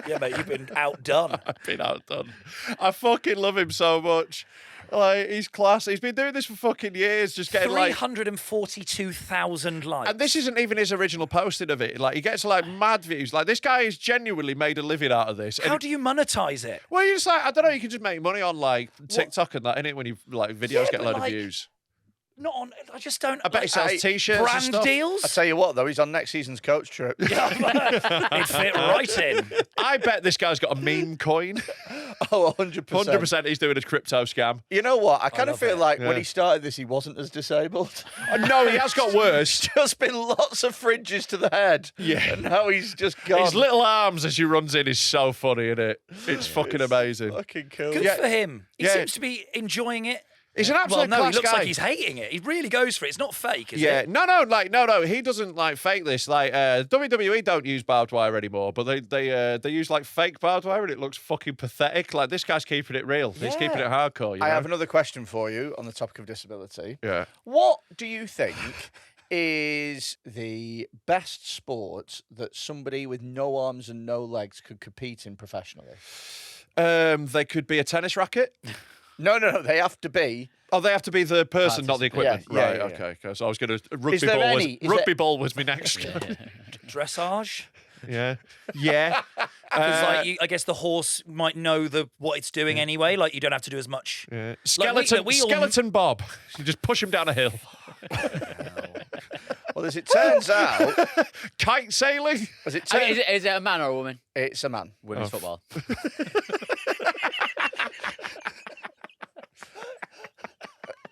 Yeah, mate, you've been outdone. I've been outdone. I fucking love him so much. Like, he's class. He's been doing this for fucking years, just getting like 342,000 likes. And this isn't even his original posting of it. Like, he gets like mad views. Like, this guy has genuinely made a living out of this. How do you monetize it? Well, you just like, I don't know, you can just make money on like TikTok and that, innit? When you like videos get a but load like, of views. Not on. I just don't. I bet he sells t-shirts and brand stuff. deals. I tell you what, though, he's on next season's coach trip. He'd fit right in. I bet this guy's got a meme coin. Oh, 100%. 100% he's doing a crypto scam. You know what? I kind of love feel it. like Yeah. when he started this, he wasn't as disabled. No, he has got worse. Just been lots of fridges to the head. Yeah. And now he's just gone. His little arms as he runs in is so funny, isn't it? It's fucking amazing. Fucking cool. Good Yeah. for him. He Yeah. seems to be enjoying it. He's an Well, absolute no, he class looks guy. like he's hating it. He really goes for it. It's not fake, is Yeah, it? no. He doesn't like fake this. Like WWE don't use barbed wire anymore, but they use like fake barbed wire, and it looks fucking pathetic. Like this guy's keeping it real. He's keeping it hardcore. You I know? have another question for you on the topic of disability. Yeah. What do you think is the best sport that somebody with no arms and no legs could compete in professionally? They could be a tennis racket. No. They have to be. Oh, they have to be the person, not the equipment. Yeah, right. yeah. Okay. So I was going to rugby there ball. any- is Rugby there- ball was my next. Dressage. Yeah. Because I guess the horse might know what it's doing anyway. Like you don't have to do as much. Yeah. Like, Skeleton Bob. You just push him down a hill. Well, as it turns out, Kite sailing. as it I mean, turns, is it a man or a woman? it's a man. Women's football.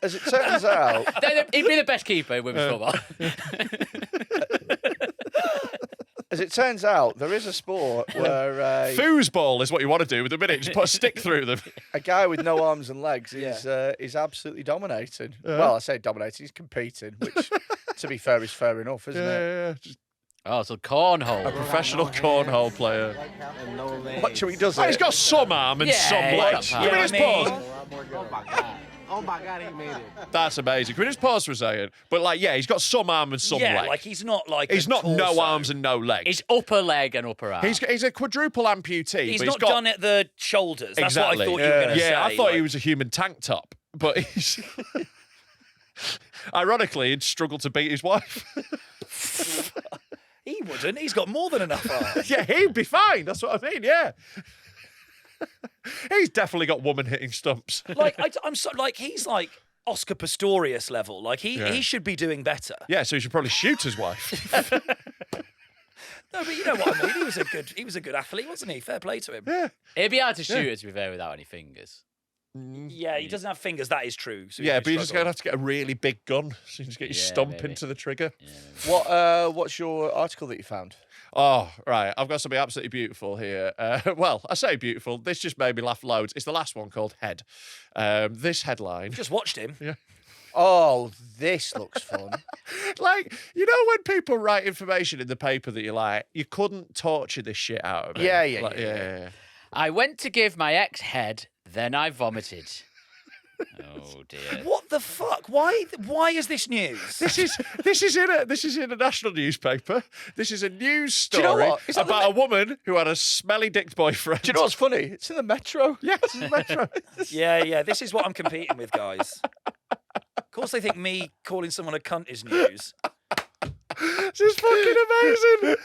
As it turns out, He'd be the best keeper in women's football. there is a sport where Foosball is what you want to do with a minute. Just put a stick through them. a guy with no arms and legs is absolutely dominating. Well, I say dominating. He's competing, which, to be fair, is fair enough, isn't it? Yeah. Just Oh, so cornhole. A professional cornhole player. Watch how he does Oh, it. he's got some arm and Yeah, some he's leg. got Give power. me his Yeah, I pause. Oh my God, he made it. That's amazing. Can we just pause for a second? But like, yeah, he's got some arm and some Yeah, leg. like he's not like He's a not no torso. arms and no legs. His upper leg and upper arm. He's a quadruple amputee. He's but not got, done at the shoulders. That's exactly. what I thought you were going to say. Yeah, I thought he like- was a human tank top, but he's ironically he'd struggled to beat his wife. He wouldn't. He's got more than enough arms. Yeah, he'd be fine. That's what I mean. Yeah. He's definitely got woman hitting stumps. Like I'm so like he's like Oscar Pistorius level. Like he should be doing better. Yeah, so he should probably shoot his wife. No, but you know what I mean. He was a good athlete, wasn't he? Fair play to him. Yeah. It'd be hard to shoot her, to be fair, without any fingers. Yeah, he doesn't have fingers. That is true. So he Yeah, may but you're just going to struggle. have to get a really big gun. So you just get your Yeah, stump maybe. into the trigger. What's your article that you found? Oh, right. I've got something absolutely beautiful here. Well, I say beautiful. This just made me laugh loads. It's the last one called Head. This headline. Just watched him. Oh, this looks fun. Like, you know when people write information in the paper that you're like, you couldn't torture this shit out of me. Yeah, yeah, Like, yeah. I went to give my ex head, then I vomited. Oh dear. What the fuck? Why is this news? This is in a national newspaper. This is a news Do you know story what? Is that the about a woman who had a smelly dicked boyfriend. Do you know what's funny? It's in the Metro. Yeah, it's in the Metro. Yeah. This is what I'm competing with, guys. Of course, they think me calling someone a cunt is news. This is fucking amazing.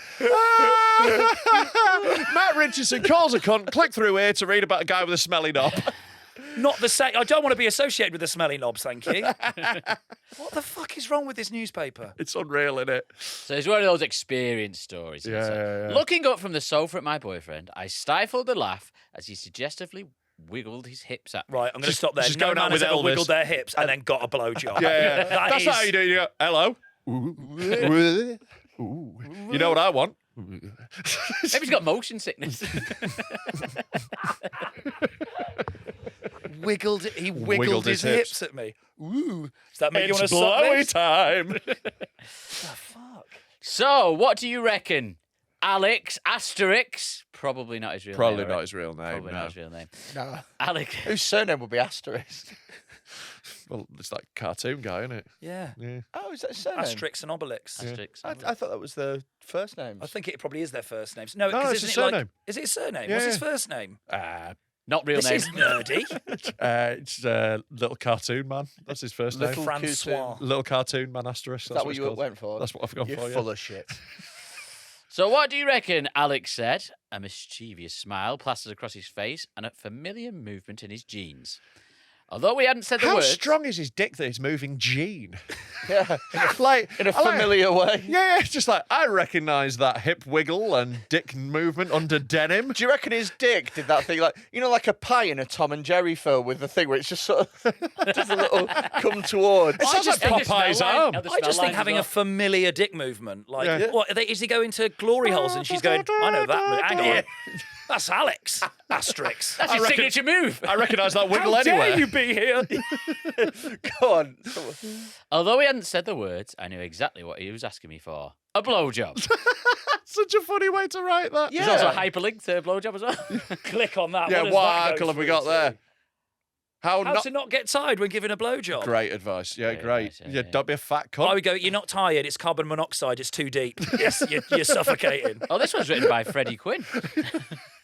Matt Richardson calls a cunt. Click through here to read about a guy with a smelly knob. Not the same. I don't want to be associated with the smelly knobs, thank you. What the fuck is wrong with this newspaper? It's unreal, isn't it? So it's one of those experience stories. Yeah, So, yeah, yeah. Looking up from the sofa at my boyfriend, I stifled a laugh as he suggestively wiggled his hips at me. Right, I'm going to stop there. just No going out man has with ever Elvis. wiggled their hips and then got a blowjob. Yeah. That's is- not how you do it. You go, hello. Ooh. You know what I want? Maybe he's got motion sickness. He wiggled his hips at me. Ooh. Does that make you want It's to suck blowy this? time. So, what do you reckon? Alex Asterix? Probably not his real Probably name. not his real name. Probably no. not his real name. No. Alex. Whose surname would be Asterisk? Well, it's like cartoon guy, isn't it? Yeah. Yeah. Oh, is that his surname? Asterix and Obelix. Asterix. I thought that was the first name. I think it probably is their first names. No, No, 'cause it's isn't his it like- surname. is it his surname? Yeah, What's his yeah. first name? Not real This name. is nerdy. It's Little Cartoon Man. That's his first name. Little Francois. Little Cartoon Man Asterisk. Is That's that what it's you called. went for? That's what I've gone You're for, yeah. full of shit. So what do you reckon? Alex said, a mischievous smile plastered across his face and a familiar movement in his jeans. Although we hadn't said the How words... strong is his dick that it's moving Gene? Yeah. Like In a I like- familiar way. Yeah, it's just like I recognise that hip wiggle and dick movement under denim. Do you reckon his dick did that thing like, you know, like a pie in a Tom and Jerry film with the thing where it's just sort of just a little come towards? It sounds like Popeye's arm. I just think having a familiar dick movement. Like, Yeah. what? Is he going to Glory Holes and she's going, I know that move. Hang on. That's Alex. Asterix. That's his signature move. I recognise that wiggle How anywhere. dare you be here? Go on. Although he hadn't said the words, I knew exactly what he was asking me for. A blowjob. Such a funny way to write that. There's also a hyperlink to a blowjob as well. Click on that. Yeah, does what that go article have we through got to? there? How How not to not get tired when giving a blowjob. great advice. Yeah, Great great. advice, Yeah, yeah. don't be a fat cunt. I would go, you're not tired, it's carbon monoxide, it's too deep. Yes, you're suffocating. Oh, this one's written by Freddy Quinne.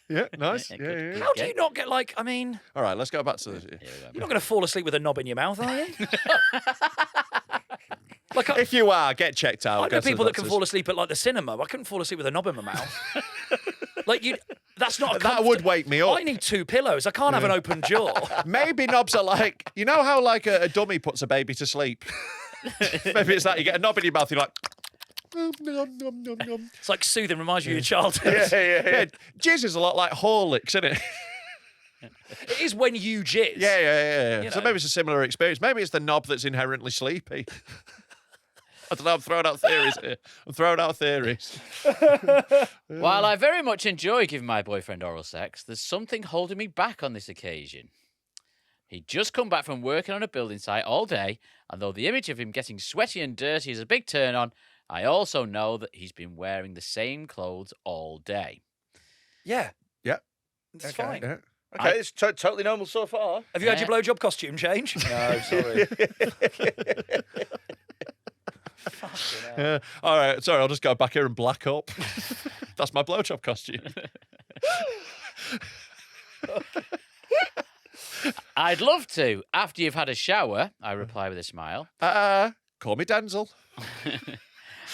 Yeah, nice. Yeah, Yeah, good. yeah, yeah. How do you not get, like, I mean, All right, let's go back to the. you're not going to fall asleep with a knob in your mouth, are you? Like, If you are, get checked out. I know Go to the people that can doctors. fall asleep at, like, the cinema. I couldn't fall asleep with a knob in my mouth. Like, that's not a That would comfort- wake me up. I need two pillows. I can't have an open jaw. Maybe knobs are like, you know how like a dummy puts a baby to sleep? Maybe it's that. You get a knob in your mouth, you're like, nom, nom, nom, nom, nom. It's like soothing, reminds you of your childhood. Yeah, jizz is a lot like Horlicks, isn't it? It is when you jizz. Yeah. You So know. maybe it's a similar experience. Maybe it's the knob that's inherently sleepy. I don't know. I'm throwing out theories here. While I very much enjoy giving my boyfriend oral sex, there's something holding me back on this occasion. He'd just come back from working on a building site all day, and though the image of him getting sweaty and dirty is a big turn on, I also know that he's been wearing the same clothes all day. Yeah. Yeah. It's Okay. fine. Yeah. Okay, it's totally normal so far. Have you had your blowjob costume change? No, sorry. Yeah. All right, sorry, I'll just go back here and black up. That's my blowjob costume. I'd love to. After you've had a shower, I reply with a smile. Call me Denzel.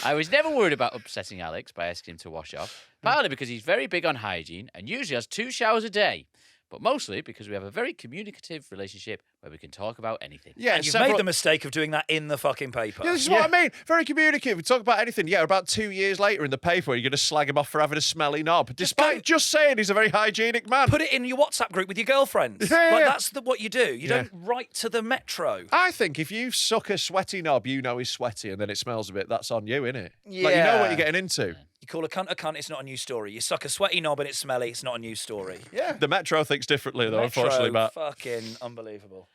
I was never worried about upsetting Alex by asking him to wash off, partly because he's very big on hygiene and usually has 2 showers a day, but mostly because we have a very communicative relationship where we can talk about anything. Yeah, And you've made the mistake of doing that in the fucking paper. Yeah, this is what I mean. Very communicative. We talk about anything. Yeah, about 2 years later in the paper, you're going to slag him off for having a smelly knob, despite just saying he's a very hygienic man. Put it in your WhatsApp group with your girlfriends. Yeah. That's what you do. You don't write to the Metro. I think if you suck a sweaty knob, you know he's sweaty, and then it smells a bit. That's on you, innit? Like, you know Yeah. what you're getting into. You call a cunt, it's not a news story. You suck a sweaty knob and it's smelly, it's not a news story. Yeah. The Metro thinks differently, though, Metro, unfortunately, Matt. fucking unbelievable.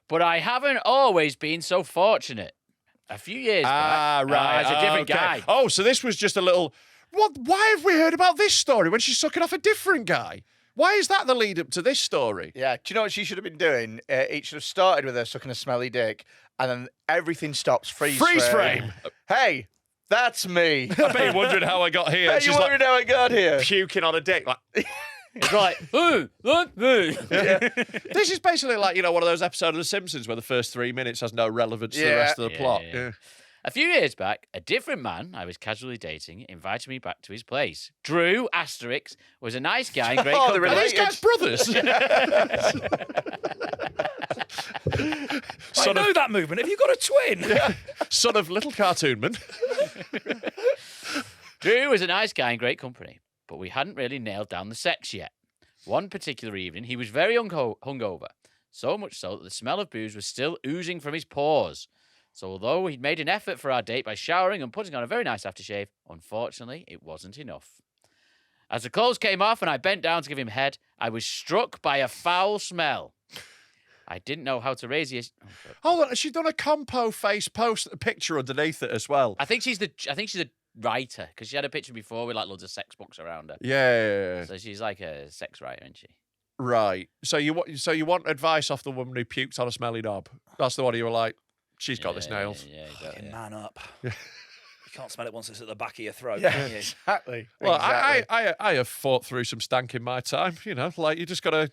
But I haven't always been so fortunate. A few years back, Right. it's a different okay. guy. Oh, so this was just a little. What? Why have we heard about this story when she's sucking off a different guy? Why is that the lead up to this story? Yeah. Do you know what she should have been doing? It should have started with her sucking a smelly dick, and then everything stops. Freeze frame. Hey, that's me. I bet you're wondering how I got here. Hey, you She's wondering how I got here? puking on a dick. Like, It's like, ooh, look, ooh. this is basically like, one of those episodes of The Simpsons where the first 3 minutes has no relevance to the rest of the plot. yeah. A few years back, a different man I was casually dating invited me back to his place. Drew, Asterix, was a nice guy and great Oh, company. they're Are these guys brothers? I know that movement. Have you got a twin? Son of little cartoonman. Drew was a nice guy and great company, but we hadn't really nailed down the sex yet. One particular evening, he was very hungover, so much so that the smell of booze was still oozing from his pores. So although he'd made an effort for our date by showering and putting on a very nice aftershave, unfortunately, it wasn't enough. As the clothes came off and I bent down to give him head, I was struck by a foul smell. I didn't know how to raise his... Hold on, she's done a compo face post picture underneath it as well. I think she's a writer, because she had a picture before with like loads of sex books around her. Yeah. So she's like a sex writer, isn't she? Right. So you want advice off the woman who puked on a smelly knob? That's the one you were like, she's got this nailed. Yeah, Fucking man up. You can't smell it once it's at the back of your throat, Yeah, can you? exactly. Well, exactly. I have fought through some stank in my time. Like you just gotta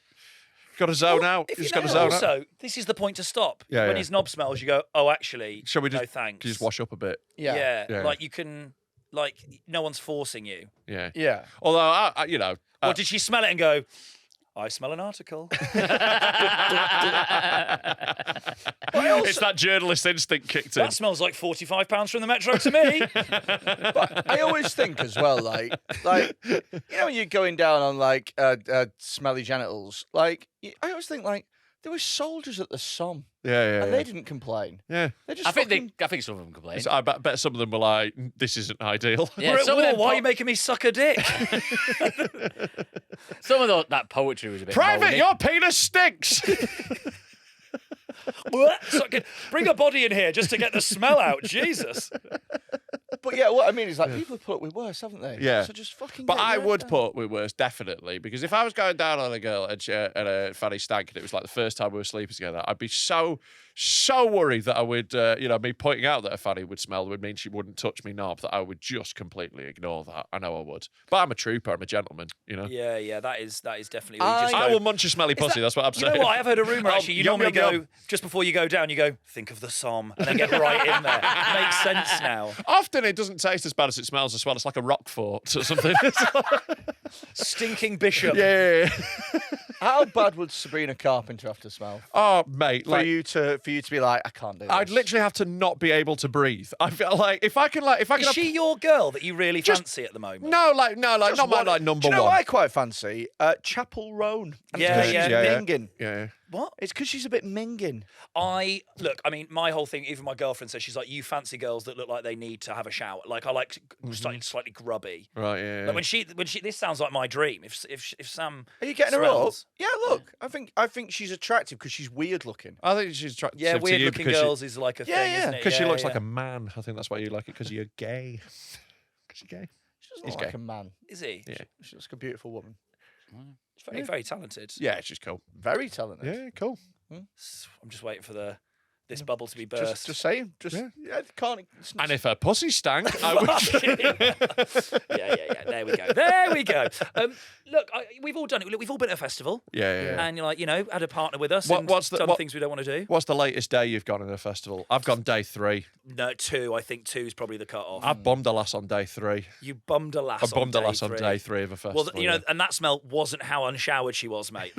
zone out. If You just you gotta know, zone out. also, this is the point to stop. Yeah, when yeah. his knob smells, you go, oh, actually, Shall we no just thanks. just wash up a bit? Yeah. Yeah. Like you can, like no one's forcing you. Yeah. Yeah. Although I Or did she smell it and go, I smell an article? it's that journalist instinct kicked in. That smells like £45 from the Metro to me. But I always think as well, like when you're going down on like smelly genitals, like I always think like there were soldiers at the Somme Yeah. and they didn't complain. Yeah. They just I think fucking... some of them complain. I bet some of them were like, this isn't ideal. Yeah, We're at some of war. them Why are you making me suck a dick? Some of that poetry was a bit Private, moany. your penis stinks. Bring a body in here just to get the smell out. Jesus. But yeah, what I mean is like people have put up with worse, haven't they? Yeah. So just fucking. But get I your would head down. put with worse, definitely, because if I was going down on a girl and a fanny stank and it was like the first time we were sleeping together, I'd be so worried that I would, me pointing out that a fanny would smell would mean she wouldn't touch me knob, that I would just completely ignore that. I know I would. But I'm a trooper, I'm a gentleman, Yeah, that is definitely. I will munch a smelly pussy, that's what I'm You saying. know what? I have heard a rumour actually. You yum, normally yum, go yum. just before you go down. You go think of the Somme and then get right in there. Makes sense now. Often it doesn't taste as bad as it smells as well. It's like a rock fort or something. Stinking bishop. yeah. How bad would Sabrina Carpenter have to smell Oh, mate. for Like, you to be like, I can't do this? I'd literally have to not be able to breathe. I feel like if I can Is she your girl that you really fancy at the moment? No, not my like number Do you know one. what I quite fancy? Chapel Roan. And Yeah, it's 'cause she's yeah. minging. Yeah. What? It's because she's a bit minging. I mean, my whole thing, even my girlfriend says, she's like, you fancy girls that look like they need to have a shower. Like, I like slightly grubby. Right, yeah. Like when she, this sounds like my dream. If Sam, Are you getting her up? smells- Yeah, look. I think she's attractive because she's weird looking. I think she's attractive Yeah, to weird you looking because girls is like a thing, isn't it? Because she Yeah, looks yeah. like a man. I think that's why you like it, because you're gay. Because you're gay. She doesn't He's look like gay. a man. Is he? Yeah. She looks like a beautiful woman. She's very, very talented. Yeah, she's cool. Very talented. Yeah, cool. I'm just waiting for this bubble to be burst. Just saying. Just Yeah. can't. And if her pussy stank, I would. yeah. There we go. Look, we've all done it. Look, we've all been at a festival, Yeah. and you're like, had a partner with us, What- and what's the- done what- things we don't want to do. What's the latest day you've gone in a festival? I've gone day 3. No, 2. I think 2 is probably the cut off. I bummed a lass on day 3. You bummed a lass. I bummed a on day lass on 3. day 3 of a festival. Well, and that smell wasn't how unshowered she was, mate.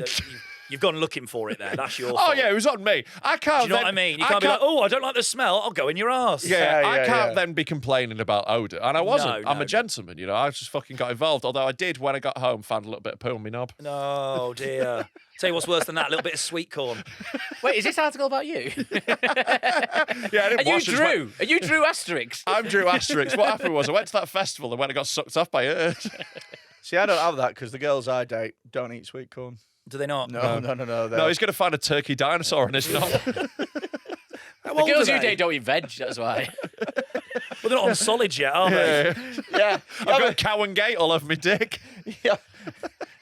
You've gone looking for it there. That's your Oh fault. yeah, it was on me. I can't. Do you know what I mean? You can't be like, oh, I don't like the smell. I'll go in your ass. Yeah, I yeah, can't yeah. then be complaining about odour. And I wasn't. No, I'm no. a gentleman, you know. I just fucking got involved. Although I did, when I got home, found a little bit of poo on my knob. No, dear. Tell you what's worse than that, a little bit of sweet corn. Wait, is this article about you? Yeah, I didn't Are you wash it, just went- Drew? Are you Drew Asterix? I'm Drew Asterix. What happened was I went to that festival and when I got sucked off by it. See, I don't have that because the girls I date don't eat sweet corn. Do they not? No. No, he's going to find a turkey dinosaur in his knob. The old girls are you they? date don't eat veg, that's why. Well, they're not on solids yet, are they? Yeah. I've got cow and gate all over my dick. Yeah.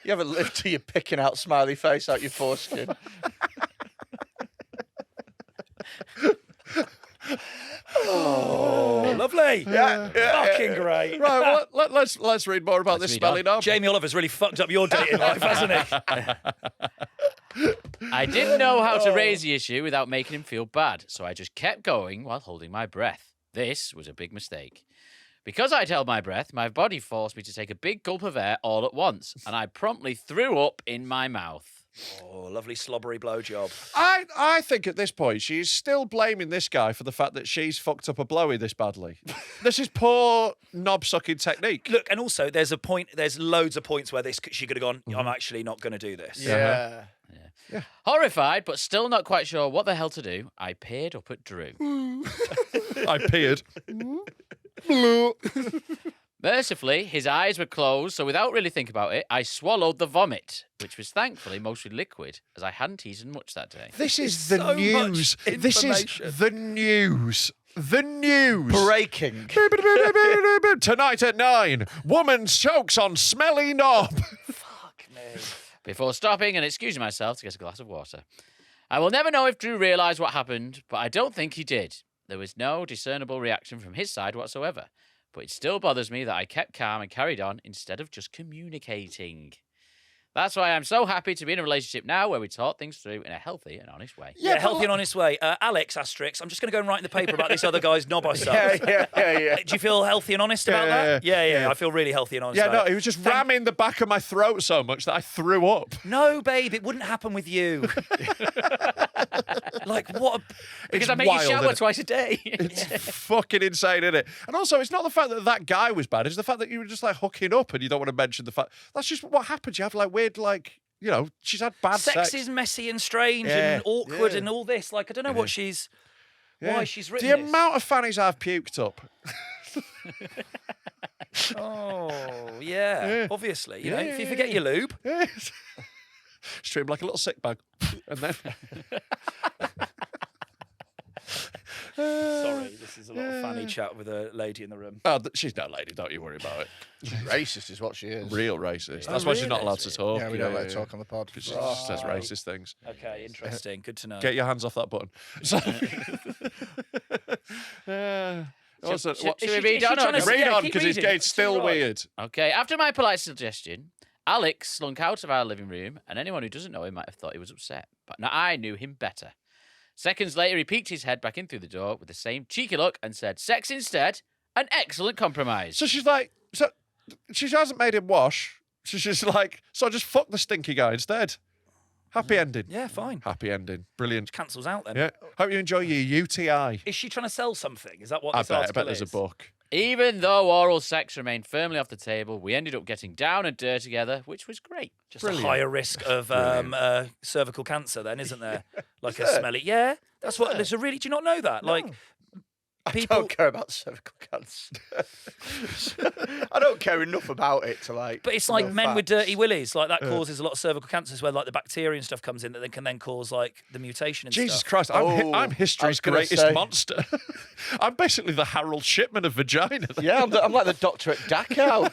You haven't lived till you're picking out smiley face out your foreskin. Oh, lovely. Yeah. Fucking great. Right, well, let's read more about this read smelly on. knob. Jamie Oliver's really fucked up your dating life, hasn't he? I didn't know how to raise the issue without making him feel bad, so I just kept going while holding my breath. This was a big mistake. Because I'd held my breath, my body forced me to take a big gulp of air all at once, and I promptly threw up in my mouth. Oh, lovely slobbery blowjob. I think at this point she's still blaming this guy for the fact that she's fucked up a blowy this badly. This is poor knob sucking technique. Look, and also there's loads of points where she could have gone, I'm actually not going to do this. Yeah. Horrified, but still not quite sure what the hell to do, I peered up at Drew. I peered. Mercifully, his eyes were closed, so without really thinking about it, I swallowed the vomit, which was thankfully mostly liquid, as I hadn't eaten much that day. This is the so news. much This is information. the news. The news. Breaking. Tonight at 9, woman chokes on smelly knob. Fuck me. Before stopping and excusing myself to get a glass of water. I will never know if Drew realised what happened, but I don't think he did. There was no discernible reaction from his side whatsoever. But it still bothers me that I kept calm and carried on instead of just communicating. That's why I'm so happy to be in a relationship now where we talk things through in a healthy and honest way. Yeah, healthy and honest way. Alex, Asterix, I'm just going to go and write in the paper about this other guy's knob I sucked. Yeah. Do you feel healthy and honest about that? Yeah. I feel really healthy and honest Yeah, no, about it. he was just ramming the back of my throat so much that I threw up. No, babe, it wouldn't happen with you. Like, what a... Because It's I make you wild, shower innit? twice a day. It's fucking insane, isn't it? And also, it's not the fact that that guy was bad. It's the fact that you were just like hooking up and you don't want to mention the fact. That's just what happens. You have like weird, like, you know, she's had bad sex. Sex is messy and strange Yeah, and awkward yeah. and all this. Like, I don't know what she's... Yeah. Why she's written The this. amount of fannies I've puked up. Oh, yeah. Obviously. You know, if you forget your lube... Stream like a little sick bag. And then. Sorry, this is a lot of fanny chat with a lady in the room. Oh, she's no lady, don't you worry about it. Racist is what she is. Real racist. That's why she's not really? allowed to talk. Yeah, we don't let her talk on the pod. She says racist things. Okay, interesting. Good to know. Get your hands off that button. So, also, should what- we read on? trying to- read yeah, on keep because it's reading. getting still Right. weird. Okay, after my polite suggestion, Alex slunk out of our living room, and anyone who doesn't know him might have thought he was upset. But now I knew him better. Seconds later, he peeked his head back in through the door with the same cheeky look and said, "Sex instead, an excellent compromise." So she's like, so she hasn't made him wash. She's just like, so just fuck the stinky guy instead. Happy ending. Yeah, fine. Happy ending. Brilliant. Cancels out then. Yeah. Hope you enjoy your UTI. Is she trying to sell something? Is that what I this bet article there's a is? book. Even though oral sex remained firmly off the table, we ended up getting down and dirty together, which was great. Just a higher risk of cervical cancer, then, isn't there? Like a there? smelly. Yeah, that's what. There's a really. Do you not know that? Like, I people. don't care about cervical cancer. I don't care enough about it to like. But it's like know men with facts. dirty willies. Like that causes a lot of cervical cancers, where like the bacteria and stuff comes in that can then cause like the mutation and Jesus stuff. Christ, Oh, I'm history's I was gonna greatest say- monster. I'm basically the Harold Shipman of vagina. Yeah, I'm like the doctor at Dachau.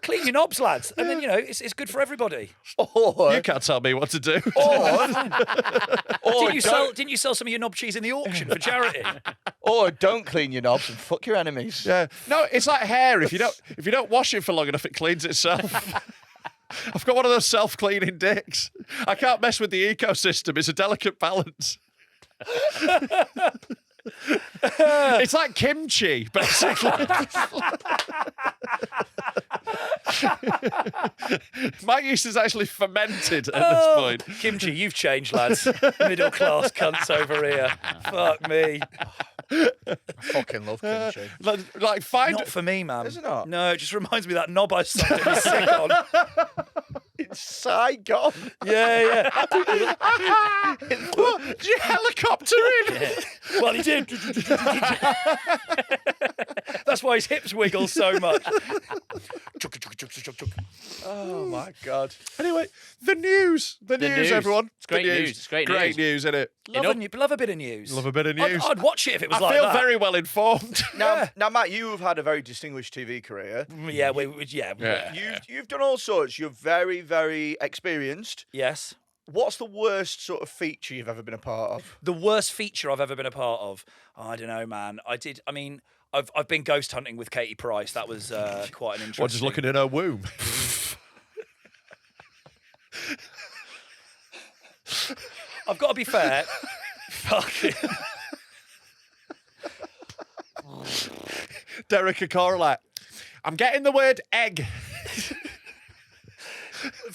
Clean your knobs, lads, and then it's good for everybody. Or, You can't tell me what to do. or Didn't you sell some of your knob cheese in the auction for charity? or don't clean your knobs and fuck your enemies. Yeah. No, it's like hair. If you don't wash it for long enough, it cleans itself. I've got one of those self-cleaning dicks. I can't mess with the ecosystem. It's a delicate balance. It's like kimchi, basically. My yeast is actually fermented at this point. Kimchi, you've changed, lads. Middle class cunts over here. Fuck me. I fucking love kimchi. Like find Not for me, man. Is it not? No, it just reminds me of that knob I sucked and was sick on. It's Saigon. Yeah. What? Did you helicopter in? Well, he did. That's why his hips wiggle so much. Oh my god. Anyway, the news. The news, news. everyone. It's great The news. It's great Great news, isn't it? Love a bit of news. Love a bit of news. I'd watch it if it was I like feel that. very well informed. Now, Matt, you've had a very distinguished TV career. Yeah, You've done all sorts. You're very, very experienced. Yes. What's the worst sort of feature you've ever been a part of? The worst feature I've ever been a part of. Oh, I don't know, man. I've been ghost hunting with Katie Price. That was quite an interesting. Or just looking in her womb. I've got to be fair. Fucking. Derek Acoralite. I'm getting the word egg.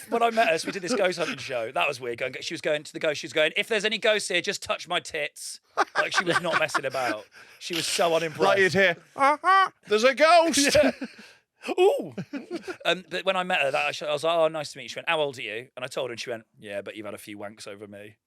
When I met her, so we did this ghost hunting show. That was weird. She was going to the ghost. She was going, if there's any ghosts here, just touch my tits. Like she was not messing about. She was so unimpressed. Like you'd hear, there's a ghost. Ooh. But when I met her, I was like, oh, nice to meet you. She went, how old are you? And I told her, and she went, yeah, but you've had a few wanks over me.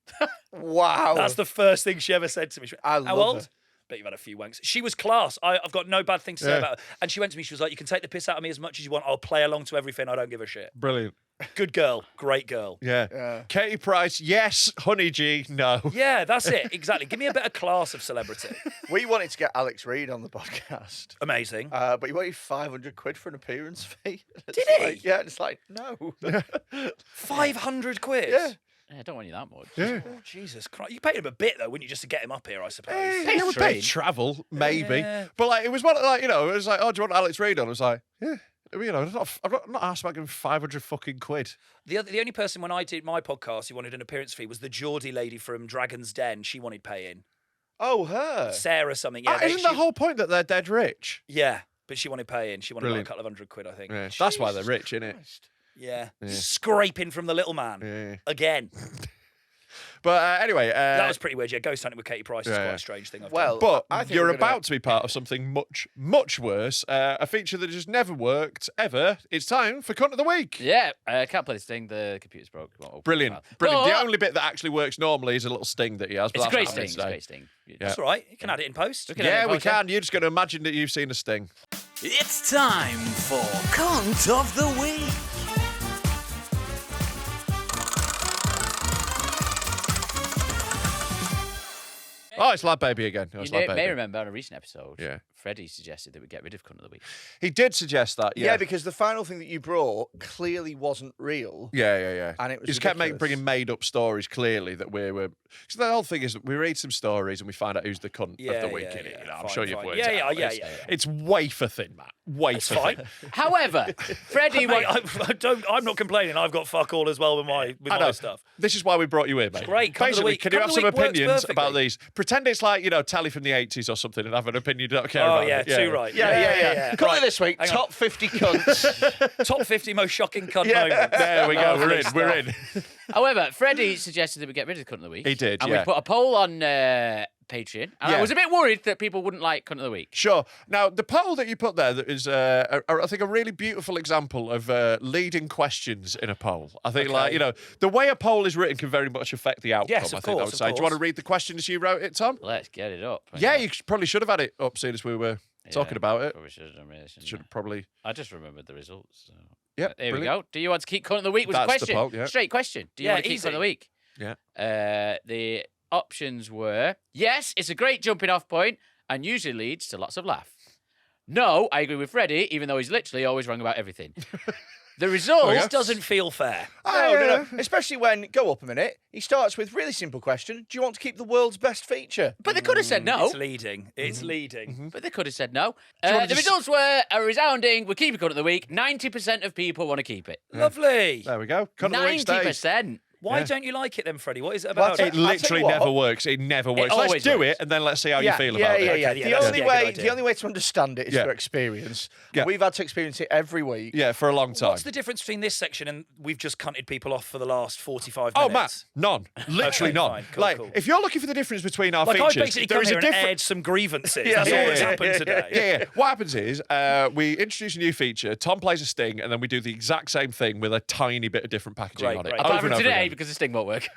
Wow. That's the first thing she ever said to me. She went, I how love old? her. Bet you've had a few wanks. She was class. I've got no bad thing to say about her. And she went to me, she was like, you can take the piss out of me as much as you want. I'll play along to everything. I don't give a shit. Brilliant. Good girl. Great girl. Yeah. Katie Price, yes. Honey G, no. Yeah, that's it. Exactly. Give me a better class of celebrity. We wanted to get Alex Reid on the podcast. Amazing. But he wanted 500 quid for an appearance fee. Did he? Like, yeah, it's like, no. 500 quid? Yeah. I don't want you that much. Yeah. Oh, Jesus Christ. You paid him a bit, though, wouldn't you, just to get him up here, I suppose? Yeah, we paid travel, maybe. Yeah. But like, it was one like, it was like, oh, do you want Alex Reid on? I was like, yeah. I'm not asked about giving 500 fucking quid. The only person when I did my podcast who wanted an appearance fee was the Geordie lady from Dragon's Den. She wanted paying. Oh, her. Sarah something. Yeah, Isn't the whole point that they're dead rich? Yeah, but she wanted paying. She wanted like Brilliant. a couple of $100, I think. Yeah. That's why they're rich, innit? Yeah. Scraping from the little man. Yeah. Again. But anyway, That was pretty weird. Yeah, ghost hunting with Katie Price is yeah. quite a strange thing. I've Well, done. but I think you're we're gonna- about to be part of something much, much worse. A feature that just never worked ever. It's time for Cunt of the Week. Yeah, I can't play this thing. The computer's broke. It won't open Brilliant, the file. brilliant. The But only bit that actually works normally is a little sting that he has. But It's a that's great not sting. happening It's a today. great sting. That's all right. You can add it in post. Okay. Yeah, we Okay. can. You're just going to imagine that you've seen a sting. It's time for Cunt of the Week. Oh, it's Lad Baby again. Oh, You it's Lad may Baby. remember on a recent episode, Yeah. Freddie suggested that we get rid of Cunt of the Week. He did suggest that. Yeah, because the final thing that you brought clearly wasn't real. Yeah. And it was He just kept ridiculous. bringing made up stories. Clearly, that we were. Because the whole thing is, that we read some stories and we find out who's the cunt of Yeah, the week. yeah, innit? yeah. You know, I'm Fine, sure you've fine. worked Yeah, it out. yeah, It's, yeah. it's wafer thin, Matt. Wafer Fine. thin. However, Freddie, Mate, I'm not complaining. I've got fuck all as well with my I know. my stuff. This is why we brought you here, mate. Great. Cunt of the Basically, week. can you Cunt have of some the week works opinions about perfectly. these? Pretend it's like, telly from the 80s or something and have an opinion you don't care Oh about. yeah, it. too right. Yeah. Call it this week, Hang on. top 50 cunts. Top 50 most shocking cunt moments. There we go. Lovely We're in. We're stuff. in. However, Freddie suggested that we get rid of the Cunt of the Week. He did, And yeah. we put a poll on Patreon. And Yeah. I was a bit worried that people wouldn't like Cunt of the Week. Sure. Now, the poll that you put there that is, I think, a really beautiful example of leading questions in a poll. I think, the way a poll is written can very much affect the outcome. Yes, of I think I course, would of say. Do you want to course. read the questions you wrote it, Tom? Let's get it up. Yeah, you probably should have had it up soon as we were talking about it. Probably should have done this. Should have probably. I just remembered the results. So. Yeah. Here we go. Do you want to keep Cunt of the Week? Was That's a the question. poll, yeah. Straight question. Do you Yeah, want to keep easy. Cunt of the Week? Yeah. The options were, yes, it's a great jumping off point and usually leads to lots of laugh. No, I agree with Freddie, even though he's literally always wrong about everything. The result This doesn't feel fair. No. Especially when, go up a minute, he starts with really simple question. Do you want to keep the world's best feature? But they could have said no. It's leading. It's leading. But they could have said no. wanna The just- results were a resounding, we're keeping Cunt of the Week. 90% of people want to keep it. Lovely. There we go. Cunt of the Week stays. 90%. Why don't you like it then, Freddie? What is it about? It tell you literally what. never works. It never works. Let's always do works. it, and then let's see how you feel about it. Yeah. Okay, The that's only a good way, idea. the only way to understand it is Yeah. through experience. Yeah. We've had to experience it every week. Yeah, for a long time. What's the difference between this section and we've just cunted people off for the last 45 Oh, minutes? Matt, none. Literally Okay, none. fine. Cool, like, cool. if you're looking for the difference between our Like, I features, basically there come is here a and difference. aired some grievances. Yeah, That's all that's yeah, happened yeah, today. Yeah. What happens is we introduce a new feature. Tom plays a sting, and then we do the exact same thing with a tiny bit of different packaging Great, on it. great. Apart Over from and over today, again. because the sting won't work.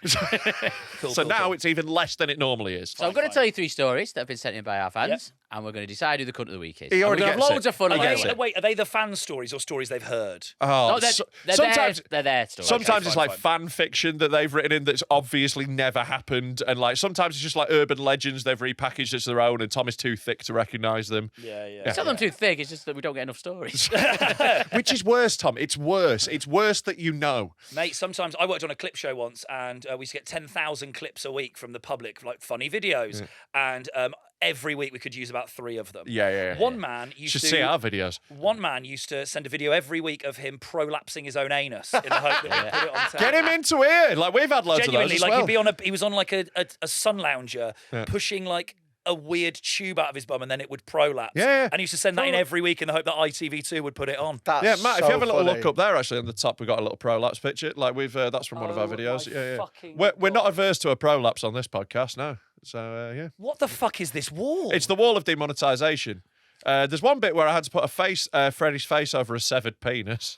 So now it's even less than it normally is. So I'm going to fine. tell you 3 stories that have been sent in by our fans, and we're going to decide who the Cunt of the Week is. He And already we're going to gets have loads it. of fun He along gets the way. it. Wait, are they the fan stories or stories they've heard? Oh, No, they're sometimes their stories. Sometimes it's fine, like fan fiction that they've written in that's obviously never happened, and like sometimes it's just like urban legends they've repackaged as their own, and Tom is too thick to recognise them. Yeah. It's not them too thick, it's just that we don't get enough stories. Which is worse, Tom. It's worse. It's worse that you know. Mate, sometimes I worked on a clip show once and we used to get 10,000 clips a week from the public, like funny videos. And every week we could use about 3 of them. Yeah. One man used Should to see our videos. One man used to send a video every week of him prolapsing his own anus in the hope that we'd put it on tape. Get him into here. Like we've had loads Genuinely, of those as like well. he was on like a sun lounger pushing like a weird tube out of his bum and then it would prolapse. Yeah. And he used to send that in every week in the hope that ITV2 would put it on. That's Yeah, Matt, if so you have a little funny. look up there, actually, on the top, we've got a little prolapse picture. Like we've, that's from one of our Oh, videos. my Yeah. fucking We're not God. averse to a prolapse on this podcast, no. So, yeah. What the fuck is this wall? It's the wall of demonetisation. There's one bit where I had to put Freddy's face over a severed penis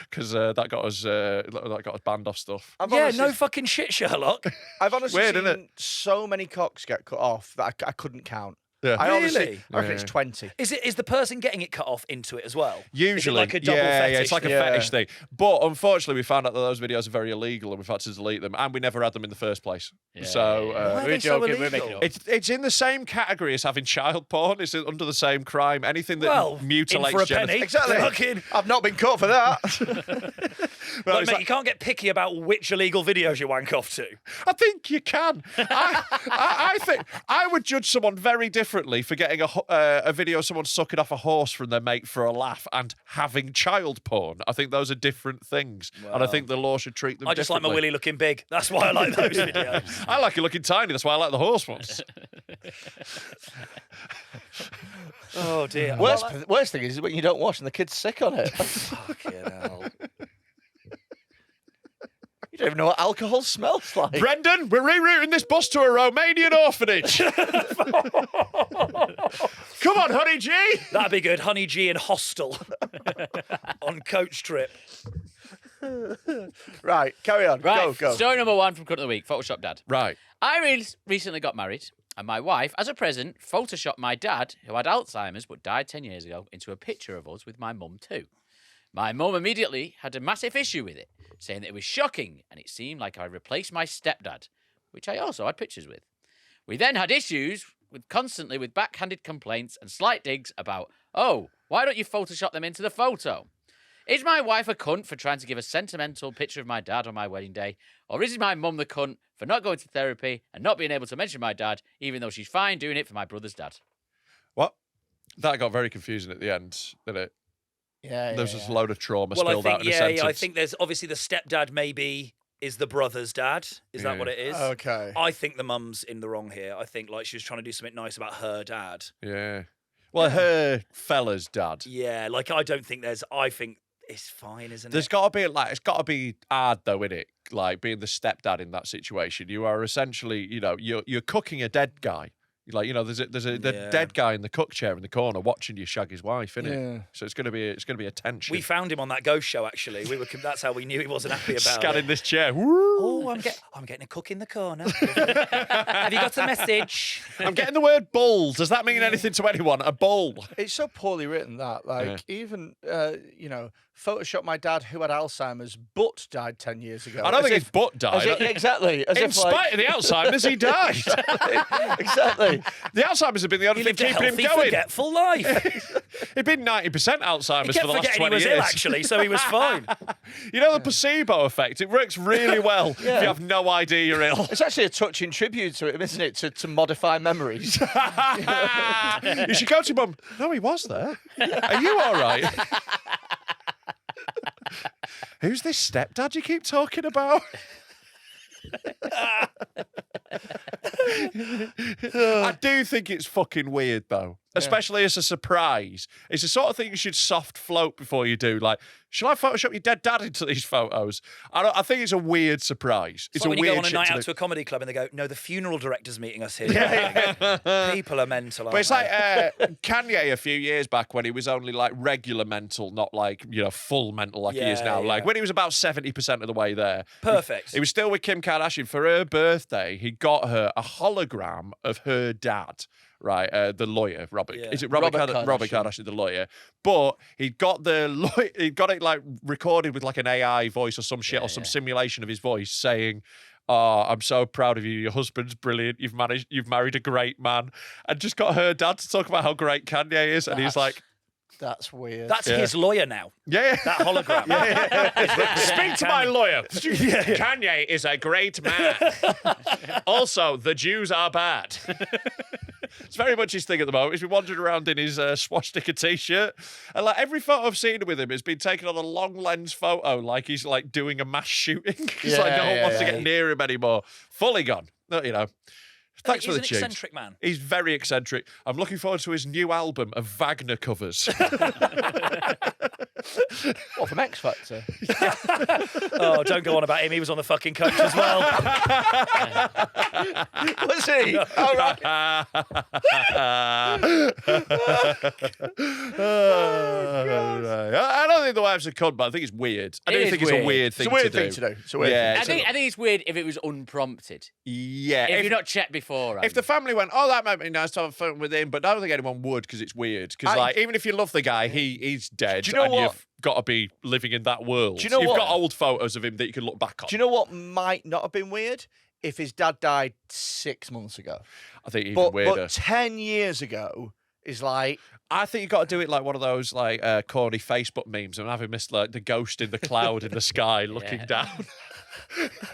because that got us banned off stuff. I've yeah, honestly, no fucking shit, Sherlock. I've honestly Weird, seen innit? so many cocks get cut off that I couldn't count. Yeah. I honestly, Really? I reckon Yeah. it's 20. Is the person getting it cut off into it as well? Usually, Is it like a double yeah, fetish? it's like a Yeah. fetish thing. But unfortunately, we found out that those videos are very illegal, and we've had to delete them, and we never had them in the first place. So Why are we're they so joking, we're illegal? making it up. it's in the same category as having child porn. It's under the same crime. Anything that Well, mutilates in for a genitals. penny. Exactly. Fucking- I've not been caught for that. Well, Look, it's mate, like- you can't get picky about which illegal videos you wank off to. I think you can. I think I would judge someone very differently for getting a video of someone sucking off a horse from their mate for a laugh and having child porn. I think those are different things, and I think the law should treat them. I just like my differently. willy looking big. That's why I like those videos. I like it looking tiny. That's why I like the horse ones. Oh dear. Worst thing is when you don't watch and the kid's sick on it. Fucking hell. You don't even know what alcohol smells like. Brendan, we're rerouting this bus to a Romanian orphanage. Come on, honey G. That'd be good. Honey G and Hostel on coach trip. Right, carry on. Right, Go. story number 1 from Cunt of the Week, Photoshop Dad. Right. I recently got married, and my wife, as a present, photoshopped my dad, who had Alzheimer's but died 10 years ago, into a picture of us with my mum too. My mum immediately had a massive issue with it, saying that it was shocking and it seemed like I replaced my stepdad, which I also had pictures with. We then had issues constantly with backhanded complaints and slight digs about, oh, why don't you Photoshop them into the photo? Is my wife a cunt for trying to give a sentimental picture of my dad on my wedding day? Or is my mum the cunt for not going to therapy and not being able to mention my dad, even though she's fine doing it for my brother's dad? What? That got very confusing at the end, didn't it? Yeah, There's just a load of trauma Well, I spilled out think in a sentence. I think there's obviously the stepdad maybe is the brother's dad. Is that Yeah. what it is? Okay. I think the mum's in the wrong here. I think like she was trying to do something nice about her dad. Yeah. Well, her fella's dad. Yeah, like I don't think there's. I think it's fine, isn't There's it? got to be it's got to be hard though, innit? Like being the stepdad in that situation, you are essentially, you're cooking a dead guy. Like, you know, there's the dead guy in the cook chair in the corner watching you shag his wife, isn't it? Yeah. So it's gonna be a tension. We found him on that ghost show. Actually, that's how we knew he wasn't happy about scanning it. this chair. Oh, I'm getting a cook in the corner. Have you got a message? I'm getting the word bull. Does that mean anything to anyone? A bull. It's so poorly written that, like, even Photoshop my dad who had Alzheimer's but died 10 years ago. I don't think his butt died. Exactly. As In if, spite of the Alzheimer's, he died. exactly. The Alzheimer's had been the only He thing lived a keeping him healthy, going. forgetful life. He'd been 90% Alzheimer's He for kept the last forgetting 20 he was years. ill, actually, so he was fine. You know the placebo effect? It works really well if you have no idea you're ill. It's actually a touching tribute to him, isn't it? To modify memories. You should go to Mum. No, he was there. Are you all right? Who's this stepdad you keep talking about? I do think it's fucking weird, though. Especially as a surprise. It's the sort of thing you should soft float before you do. Like, shall I Photoshop your dead dad into these photos? I think it's a weird surprise. It's a like when you weird go on a shit night to out do. to a comedy club and they go, no, the funeral director's meeting us here. People are mental, aren't But it's they? like Kanye a few years back when he was only like regular mental, not like, you know, full mental like he is now. Yeah, Like yeah. when he was about 70% of the way there. Perfect. He was still with Kim Kardashian. For her birthday, he got her a hologram of her dad. Right, the lawyer, Robert. Yeah. Is it Robert Kardashian. Robert Kardashian, the lawyer? But he got he got it like recorded with like an AI voice or some shit or some simulation of his voice saying, "Oh, I'm so proud of you. Your husband's brilliant. You've married a great man," and just got her dad to talk about how great Kanye is, and he's like, That's weird. That's his lawyer now. "Yeah, That hologram. Speak to my lawyer. Kanye is a great man. Also, the Jews are bad." It's very much his thing at the moment. He's been wandering around in his swastika t-shirt, and like every photo I've seen with him has been taken on a long lens photo, like he's like doing a mass shooting. It's like no one wants to get near him anymore. Fully gone. You know. Thanks for He's the an tunes. eccentric man. He's very eccentric. I'm looking forward to his new album of Wagner covers. What, from X Factor? Oh, don't go on about him. He was on the fucking coach as well. Was he? All right. I don't think the wife's a cunt, but I think it's weird. I do is think it's a weird thing It's a weird to thing do. to do. It's a weird Yeah, thing. I think it's weird if it was unprompted. Yeah. If you're not checked before. If the family went, "Oh, that might be nice to have fun with him," but I don't think anyone would because it's weird. Because like, even if you love the guy, he's dead, Do you know and what? you've got to be living in that world. Do you know You've what? got old photos of him that you can look back on. Do you know what might not have been weird? If his dad died 6 months ago. I think even weirder. But 10 years ago is like... I think you've got to do it like one of those like corny Facebook memes and having missed like the ghost in the cloud in the sky looking down.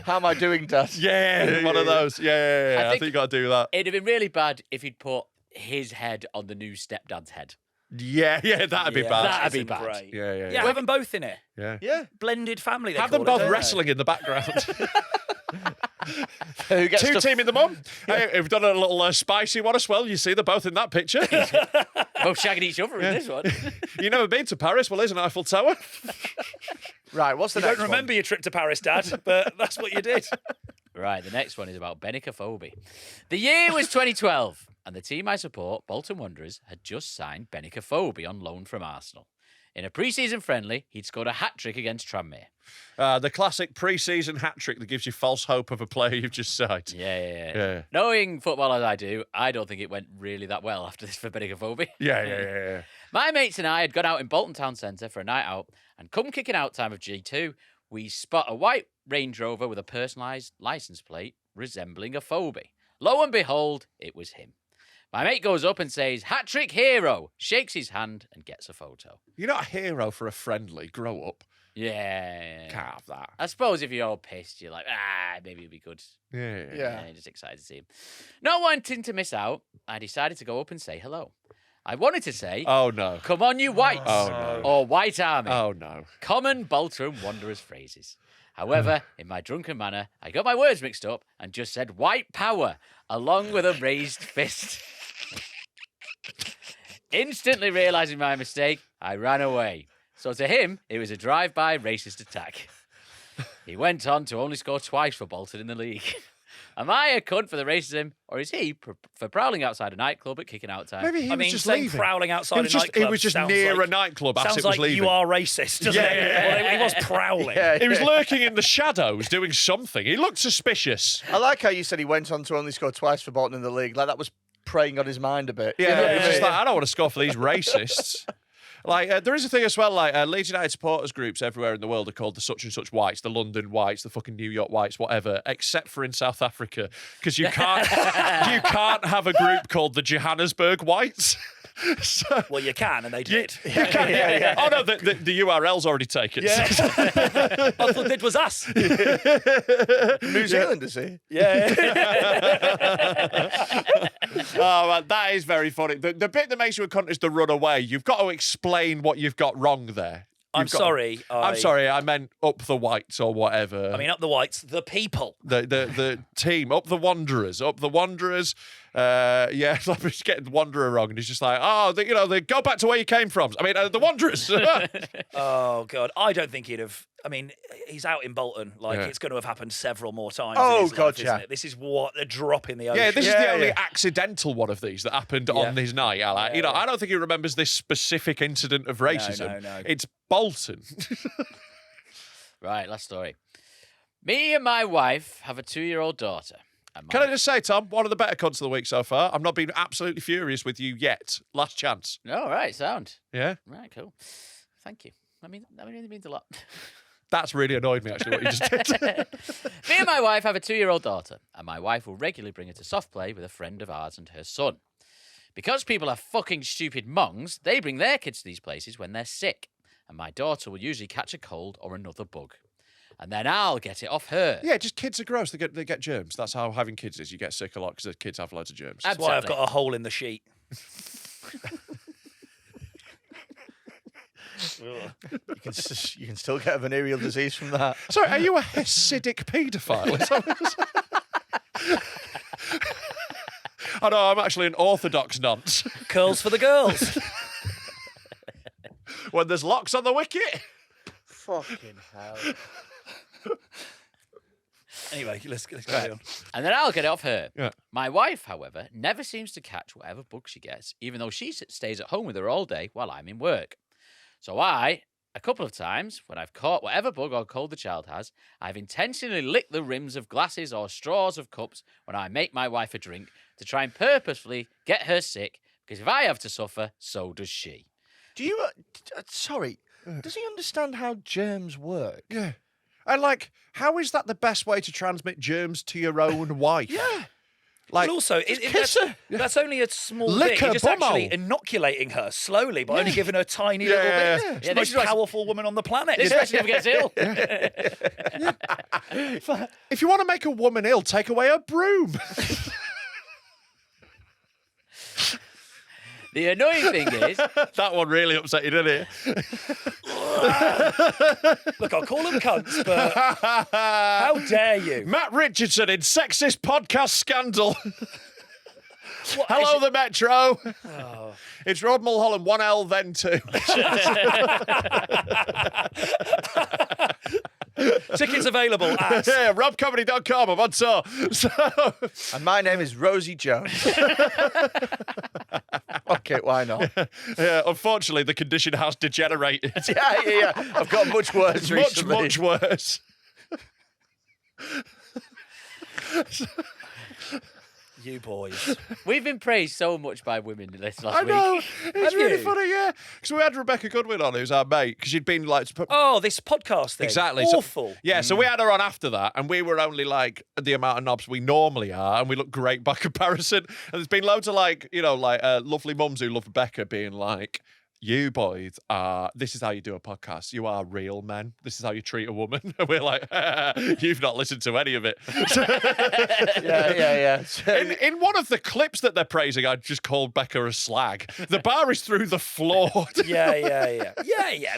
How am I doing, Dad? Yeah, one of those. Yeah. I think you got to do that. It'd have been really bad if he'd put his head on the new stepdad's head. Yeah, that'd be bad. That'd be isn't bad. great. Yeah. Have them both in it. Yeah. Yeah. Blended family. They Have them call it, both don't wrestling in the background. Who gets Two to... team in the mum. Hey, we've done a little spicy one as well. You see, they're both in that picture. Both shagging each other in this one. You never been to Paris? Well, there's an Eiffel Tower. Right, what's the I next don't remember your trip to Paris, Dad, but that's what you did. Right, the next one is about Benicophobia. The year was 2012, and the team I support, Bolton Wanderers, had just signed Benicophobia on loan from Arsenal. In a pre-season friendly, he'd scored a hat-trick against Tranmere. The classic pre-season hat trick that gives you false hope of a player you've just signed. Yeah. Knowing football as I do, I don't think it went really that well after this for Benicophobia. Yeah. My mates and I had gone out in Bolton Town Centre for a night out, and come kicking out time of G2, we spot a white Range Rover with a personalised licence plate resembling a phobie. Lo and behold, it was him. My mate goes up and says, "Hat-trick hero," shakes his hand and gets a photo. You're not a hero for a friendly. Grow up. Yeah. Can't have that. I suppose if you're all pissed, you're like, maybe it'd be good. Yeah. You're just excited to see him. Not wanting to miss out, I decided to go up and say hello. I wanted to say, Oh, no. "Come on, you whites," Oh, no. or "White Army." Oh, no. Common Bolton Wanderers phrases. However, in my drunken manner, I got my words mixed up and just said "white power" along with a raised fist. Instantly realising my mistake, I ran away. So to him, it was a drive-by racist attack. He went on to only score twice for Bolton in the league. Am I a cunt for the racism, or is he for prowling outside a nightclub at kicking out time? Maybe he I was mean, just saying leaving. prowling outside a He nightclub was just sounds near like, a nightclub as sounds it was like leaving. you are racist, doesn't it? Well, he was prowling. He was lurking in the shadows doing something. He looked suspicious. I like how you said he went on to only score twice for Bolton in the league. Like that was preying on his mind a bit. Yeah, You know what I it's just mean? like, I don't want to score for these racists. Like, there is a thing as well, like, Leeds United supporters groups everywhere in the world are called the such and such whites, the London whites, the fucking New York whites, whatever, except for in South Africa, because you can't have a group called the Johannesburg whites. So, Well, you can, and they did. you can, Oh, no, the URL's already taken. Yeah. I thought it was us. New Zealand, is he? Yeah. Oh, man, that is very funny. The bit that makes you a cunt is the run away. You've got to explain what you've got wrong there. I'm sorry. I'm sorry. I meant up the whites or whatever. I mean, up the whites, the people. The team, up the Wanderers. Yeah, I was getting Wanderer wrong, and he's just like, they go back to where you came from. I mean, the Wanderers. Oh, God. I don't think he'd have. I mean, he's out in Bolton. Like, Yeah. it's going to have happened several more times. Oh, in his God, life, isn't yeah. it? This is what a drop in the ocean. Yeah, this is the Yeah, only yeah. accidental one of these that happened Yeah. on his night. I don't think he remembers this specific incident of racism. no. It's Bolton. Right, last story. Me and my wife have a 2-year-old daughter. And Can I just say, Tom, one of the better cunts of the week so far. I've not been absolutely furious with you yet. Last chance. Oh, right, sound. Yeah? Right, cool. Thank you. I mean, that really means a lot. That's really annoyed me, actually, what you just did. Me and my wife have a 2-year-old daughter, and my wife will regularly bring her to soft play with a friend of ours and her son. Because people are fucking stupid mongs, they bring their kids to these places when they're sick, and my daughter will usually catch a cold or another bug. And then I'll get it off her. Yeah, just kids are gross. They get germs. That's how having kids is. You get sick a lot because the kids have loads of germs. That's why I've got a hole in the sheet. You can still get a venereal disease from that. Sorry, are you a Hasidic paedophile? Is that what you're saying? Oh, no, I'm actually an Orthodox nonce. Curls for the girls. When there's locks on the wicket. Fucking hell. Anyway, let's carry on. And then I'll get it off her. Yeah. My wife, however, never seems to catch whatever bug she gets, even though she stays at home with her all day while I'm in work. So a couple of times, when I've caught whatever bug or cold the child has, I've intentionally licked the rims of glasses or straws of cups when I make my wife a drink to try and purposefully get her sick, because if I have to suffer, so does she. Do you... sorry. Does he understand how germs work? Yeah. And, like, how is that the best way to transmit germs to your own wife? Yeah. Like, But also, that's only a small Lick bit. her You're just bumhole. actually inoculating her slowly by only giving her a tiny little Yeah. bit. Yeah, She's this the is most why- powerful woman on the planet. Especially if it gets ill. if you want to make a woman ill, take away her broom. The annoying thing is, That one really upset you, didn't it? Look, I'll call them cunts, but how dare you? Matt Richardson in sexist podcast scandal. What, Hello, is the Metro. It's Road Mulholland, 1L, then 2. Tickets available at... Yeah, robcomedy.com. I'm on tour. So, And my name is Rosie Jones. Okay, why not? yeah, unfortunately, the condition has degenerated. Yeah. I've got much worse Much, recently. much worse. You boys. we've been praised so much by women this last I know. week. It's Have really you? funny, yeah. Because we had Rebecca Goodwin on, who's our mate, because she'd been like... Oh, this podcast thing. Exactly. So- Awful. Yeah, so we had her on after that, and we were only like the amount of knobs we normally are, and we look great by comparison. And there's been loads of lovely mums who love Rebecca being like, you boys are, this is how you do a podcast. You are real men. This is how you treat a woman. And we're like, you've not listened to any of it. Yeah. In one of the clips that they're praising, I just called Becca a slag. The bar is through the floor. Yeah.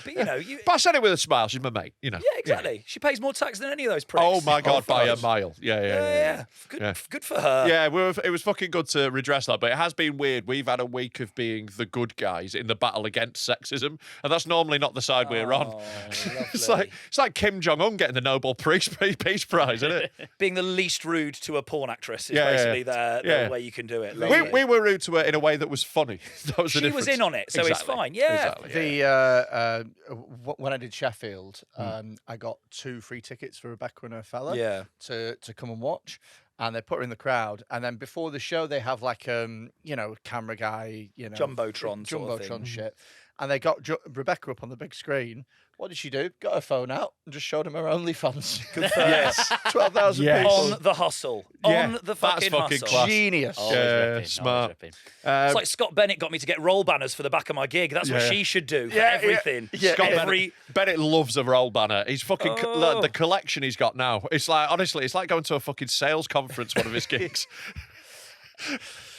But you. But I said it with a smile. She's my mate, you know. Yeah, exactly. She pays more tax than any of those pricks. Oh my God, by a fellas. mile. Yeah. Yeah. Good for her. Yeah, it was fucking good to redress that, but it has been weird. We've had a week of being the good guys in the battle against against sexism, and that's normally not the side we're on. It's lovely. like Kim Jong-un getting the Nobel Peace Prize, isn't it? Being the least rude to a porn actress is Yeah, yeah, basically yeah. the way you can do it. We were rude to her in a way that was funny. That was the She was difference. in on it, so it's Exactly. fine. Yeah. Exactly, When I did Sheffield, I got 2 free tickets for Rebecca and her fella Yeah. to come and watch. And they put her in the crowd, and then before the show, they have like camera guy, Jumbotron sort of thing. shit, and they got Rebecca up on the big screen. What did she do? Got her phone out and just showed him her OnlyFans. Yes. 12,000 Yes. people. On the hustle. Yeah, On the that's fucking fucking hustle. class. Genius. Always Yeah, ripping, always smart. ripping. It's like Scott Bennett got me to get roll banners for the back of my gig. That's what Yeah. she should do for Yeah, everything. yeah. Scott Every Bennett loves a roll banner. He's fucking Oh. the collection he's got now. It's like, honestly, it's like going to a fucking sales conference. One of his gigs.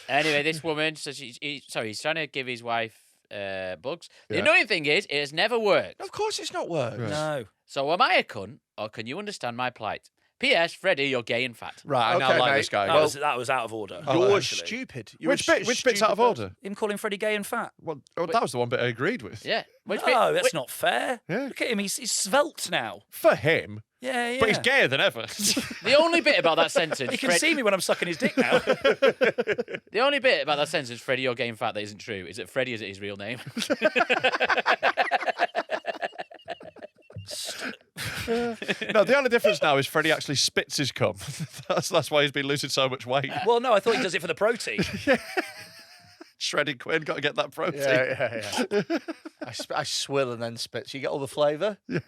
Anyway, this woman, so he's trying to give his wife bugs. The annoying thing is, it has never worked. Of course, it's not worked. no. So am I a cunt, or can you understand my plight? P.S. Freddie, you're gay and fat. Right, I now Okay, like mate. this guy. That was out of order. You're actually. stupid. You're which a bit's out of stupid order? Him calling Freddie gay and fat. Well, that was the one bit I agreed with. Yeah. Which No, that's which- not fair. Yeah. Look at him. He's svelte now. For him, Yeah, yeah. but he's gayer than ever. The only bit about that sentence, You can see me when I'm sucking his dick now. the only bit about that sentence, Freddie, you're gay and fat, that isn't true, is that Freddie isn't his real name. No, the only difference now is Freddie actually spits his cum. That's why he's been losing so much weight. Well, no, I thought he does it for the protein. Shredded Quinn, got to get that protein. Yeah. I swill and then spit. So you get all the flavour. Yeah.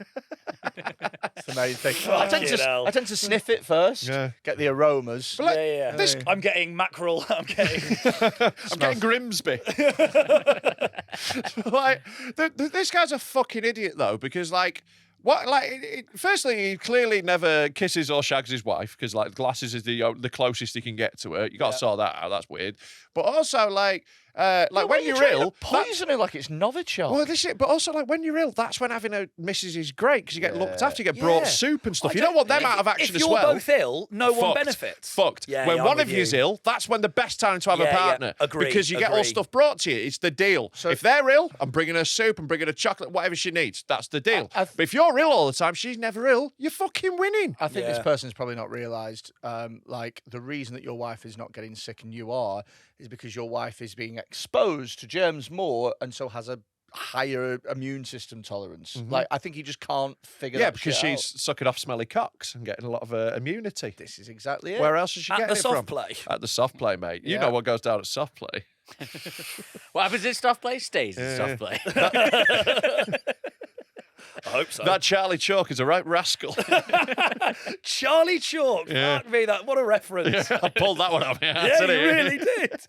It's the main thing. I hell. tend to sniff it first. Yeah. Get the aromas. Yeah. I'm getting mackerel. I'm getting. I'm getting Grimsby. Like, this guy's a fucking idiot though, because firstly, he clearly never kisses or shags his wife because like glasses is the closest he can get to her. You got to sort that out. That's weird. But also when you're ill, poison her like it's Novichok. well, this is, but also like when you're ill, that's when having a missus is great because you get looked after, you get brought soup and stuff. You don't want them out of action if as you're well. both ill, no one Fucked. benefits. Fucked. Yeah, when yeah, one I'm of with you's you. ill, that's when the best time to have a Yeah, yeah. partner. Agree, because you get all agree. stuff brought to you. It's the deal. So if they're ill, I'm bringing her soup, I'm bringing her chocolate, whatever she needs. That's the deal. But if you're ill all the time, she's never ill, you're fucking winning. I think this Yeah. person's probably not realised, the reason that your wife is not getting sick and you are, is because your wife is being exposed to germs more and so has a higher immune system tolerance. Like, I think you just can't figure that because shit she's out. sucking off smelly cocks and getting a lot of immunity. This is exactly it. Where else is she At getting the it soft from? play. At the soft play, mate. You Yeah. know what goes down at soft play. What happens in soft play stays in soft play. I hope so. That Charlie Chalk is a right rascal. Charlie Chalk. Yeah. Fuck me, what a reference. I pulled that one up. Yeah, Yeah, you really did.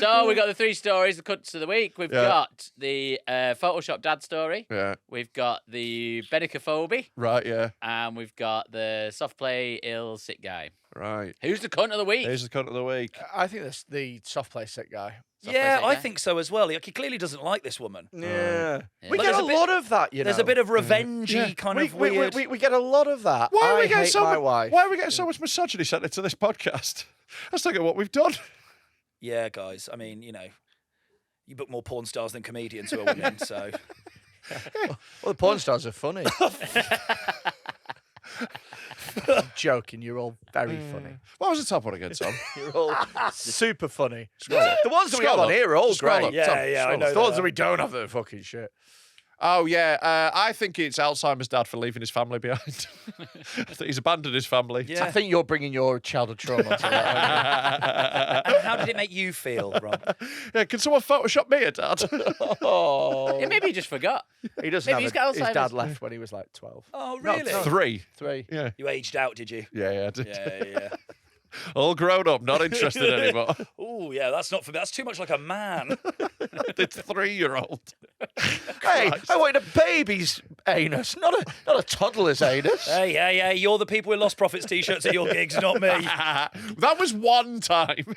So we got the 3 stories, the cuts of the week. We've Yeah. got the Photoshop dad story. Yeah. We've got the Benicophobia. Right, yeah. And we've got the soft play ill sick guy. Right. Who's the cunt of the week? Here's the cunt of the week. I think that's the soft play sick guy. Yeah, sick I guy? think so as well. He clearly doesn't like this woman. Yeah. Yeah. We But get there's a a bit- lot of that, you know. There's a bit of revengey Yeah. kind we, of weird. we get a lot of that. Why are we I getting hate so my much? wife. Why are we getting so much misogyny sent into this podcast? Let's look at what we've done. Yeah, guys. I mean, you book more porn stars than comedians who are women, so. Well, the porn stars are funny. I'm joking. You're all very funny. What was the top one again, Tom? You're all super funny. Scroll The ones that we Scroll have on up. here are all Scroll great. up. Yeah, Tom, yeah, I scroll know up. The ones that we don't have are fucking shit. Oh, yeah. I think it's Alzheimer's dad for leaving his family behind. I think he's abandoned his family. Yeah. I think you're bringing your childhood trauma onto that. And how did it make you feel, Rob? Yeah, can someone Photoshop me a dad? Oh, Yeah, maybe he just forgot. he doesn't Maybe have he's got his Alzheimer's. dad left when he was like 12. Oh, No, really? 3. 3. Yeah. You aged out, did you? Yeah, I did. Yeah. All grown up, not interested anymore. Oh, yeah, that's not for me. That's too much like a man. The 3-year-old. Hey, I wanted a baby's anus, not a toddler's anus. Hey, you're the people with Lost Profits t-shirts at your gigs, not me. That was one time.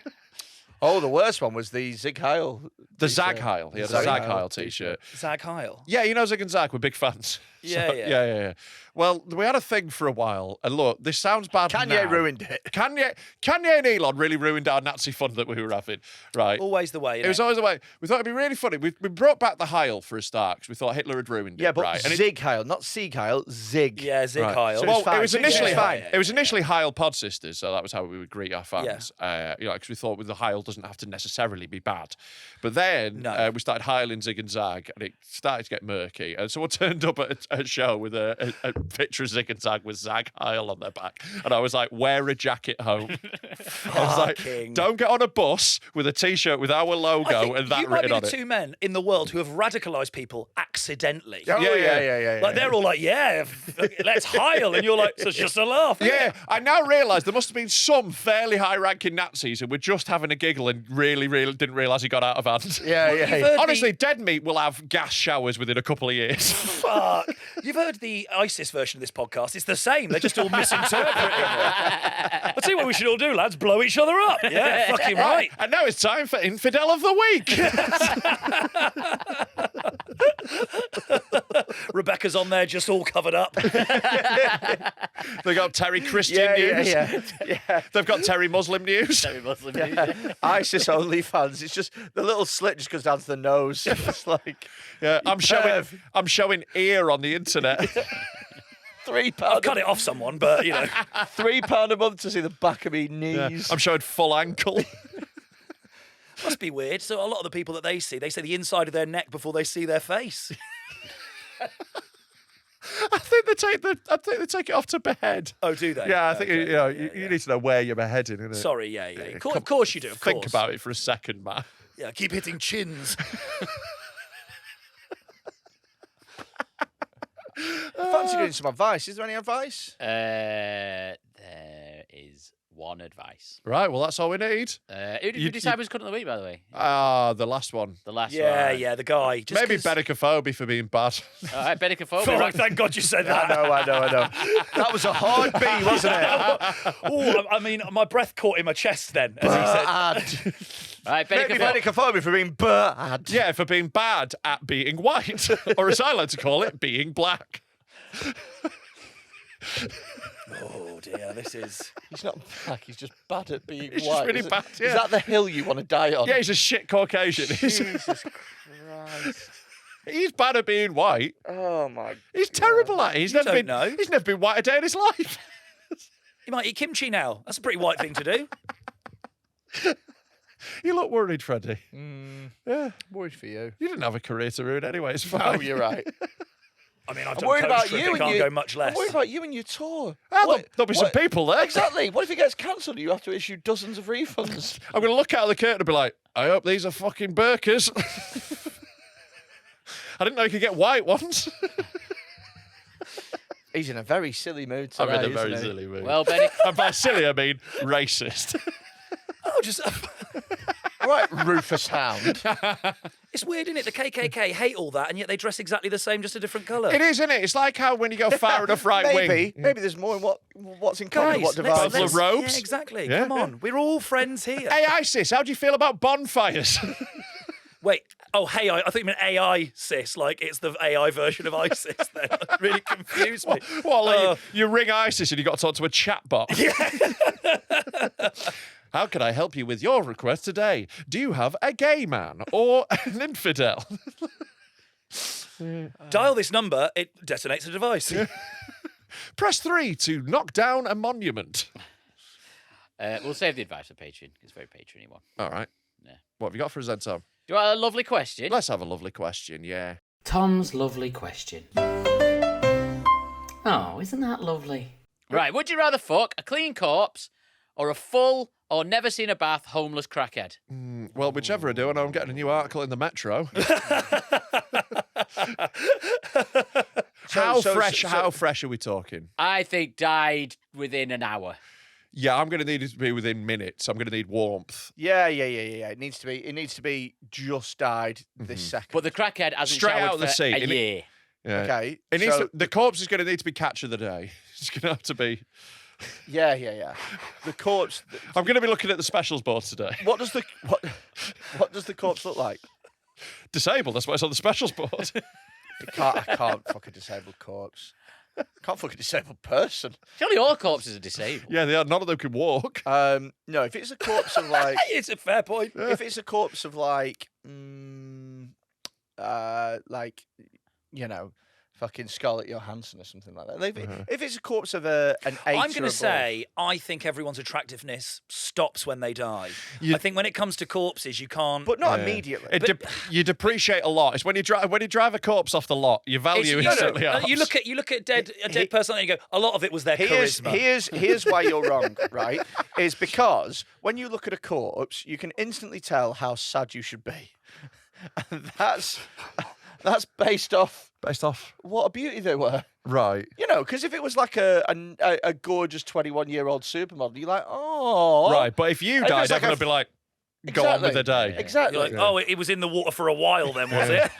Oh, the worst one was the Zig Heil. The t-shirt. Zag Heil. He had a Zag Zag Heil Heil t-shirt. Zag Heil. Yeah, you know Zig and Zag, we're big fans. Yeah. Well, we had a thing for a while, and look, this sounds bad. Kanye now. ruined it. Kanye and Elon really ruined our Nazi fun that we were having, right? Always the way. It was always the way. We thought it'd be really funny. We brought back the Heil for a start because we thought Hitler had ruined it. Yeah, but right? And Zig Heil, not Sieg Heil, Zig. Yeah, Zig Right. Heil. So Well, it's fine. it was initially fine. It was initially Heil Pod Sisters, so that was how we would greet our fans. Because we thought with the Heil doesn't have to necessarily be bad. But then we started Heiling Zig and Zag, and it started to get murky. And someone turned up at a show with a picture of Zig and Zag with Zag Heil on their back, and I was like, "Wear a jacket home." I was like, "Don't get on a bus with a T-shirt with our logo and that you might written be on the it." two men in the world who have radicalised people accidentally. Oh, yeah. Like they're all like, "Yeah, let's Heil," and you're like, "So it's just a laugh." Yeah, I now realise there must have been some fairly high-ranking Nazis who were just having a giggle and really didn't realise he got out of hand. Yeah. Honestly, dead meat will have gas showers within a couple of years. Fuck. You've heard the ISIS version of this podcast. It's the same. They're just all misinterpreting it. I'll tell you what we should all do, lads. Blow each other up. Yeah, fucking right. And now it's time for Infidel of the Week. Rebecca's on there just all covered up. They've got Terry Christian news. Yeah. They've got Terry Muslim news. Very Muslim news. ISIS OnlyFans. It's just the little slit just goes down to the nose. It's like Yeah, I'm showing ear on the internet. £3. I've cut it off someone, but you know. £3 a month to see the back of me knees. I'm showing full ankle. Must be weird. So a lot of the people that they see the inside of their neck before they see their face. I think they take it off to behead. Oh, do they? Yeah, I think Okay, you need to know where you're beheading, innit? Sorry, yeah. Of course you do. Of Think course. about it for a second, man. Yeah, keep hitting chins. Fancy doing some advice. Is there any advice? There is one advice. Right, well, that's all we need. Who did You- you decide was cut of the week, by the way? The last one. The last Yeah, one. yeah, the guy. Just Maybe 'cause- Bedicophobia for being bad. All right, Bedicophobia. Fuck, right. thank God you said that. I know. That was a hard B, wasn't it? Oh, I mean, my breath caught in my chest then, as he said. Bad. All right, Maybe Bedicophobia. Bedicophobia for being bad. Yeah, for being bad at being white. Or as I like to call it, being black. Oh dear, this is. He's not black, he's just bad at being He's just white. really Is it- bad, yeah. Is that the hill you want to die on? Yeah, he's a shit Caucasian. Jesus Christ. He's bad at being white. Oh, my He's terrible at it. He's You never don't been. know. He's never been white a day in his life. You might eat kimchi now. That's a pretty white thing to do. You look worried, Freddie. Yeah, worried for you. you didn't have a career to ruin anyway. It's fine. Oh, you're right. I mean, I've I'm done worried coach about trip, you it and can't you. go much less. I'm worried about you and your tour. Ah, there'll be some people there. Exactly. What if it gets cancelled and you have to issue dozens of refunds? I'm going to look out of the curtain and be like, I hope these are fucking burkas. I didn't know you could get white ones. He's in a very silly mood today, I'm in a very isn't he? silly mood. Well, Benny, And by silly, I mean racist. Oh, just. All right, Rufus Hound. It's weird, isn't it? The KKK hate all that, and yet they dress exactly the same, just a different colour. It is, isn't it? It's like how when you go far enough right wing. Maybe there's more in what's in common, Guys, what let's- divides Buffalo us. robes. Yeah, exactly. Yeah. Come on. We're all friends here. Hey, ISIS, how do you feel about bonfires? Wait. Oh, hey, I thought you meant AI, sis. Like, it's the AI version of ISIS then. That really confused me. Well, like you ring ISIS and you got to talk to a chatbot. How can I help you with your request today? Do you have a gay man or an infidel? Dial this number, it detonates a device. Press 3 to knock down a monument. we'll save the advice for Patreon. It's very Patreon-y one. All right. Yeah. What have you got for us then, Tom? Do you want a lovely question? Let's have a lovely question, yeah. Tom's lovely question. Oh, isn't that lovely? Right, would you rather fuck a clean corpse or a full or never seen a bath homeless crackhead? Well, whichever I do, I know I'm getting a new article in the Metro. How fresh are we talking? I think died within an hour. Yeah, I'm going to need it to be within minutes. I'm going to need warmth. Yeah. It needs to be just died this second. But the crackhead hasn't Straight showered out of the for sea, a innit? year. Yeah. Okay, It needs so- the corpse is going to need to be catch of the day. It's going to have to be. Yeah. The corpse. I'm going to be looking at the specials board today. What does the corpse look like? Disabled. That's why it's on the specials board. I can't fuck a disabled corpse. Can't fuck a disabled person. Surely all corpses are disabled. Yeah, none of them can walk. No, if it's a corpse of like, It's a fair point. if it's a corpse of like, fucking Scarlett Johansson or something like that. Like, if it's a corpse of an 8 I'm going going to say, I think everyone's attractiveness stops when they die. I think when it comes to corpses, you can't. but not immediately. You depreciate a lot. It's when you drive a corpse off the lot, your value instantly ups. You look at a dead person and you go, a lot of it was their charisma. Here's why you're wrong, right? Is because when you look at a corpse, you can instantly tell how sad you should be. And that's based off what a beauty they were. Right. Because if it was like a gorgeous 21-year-old supermodel, you're like, oh. Right, but if you And died, it's like everyone would be like, go on with the day. Exactly. You're like, oh, it was in the water for a while then, was it?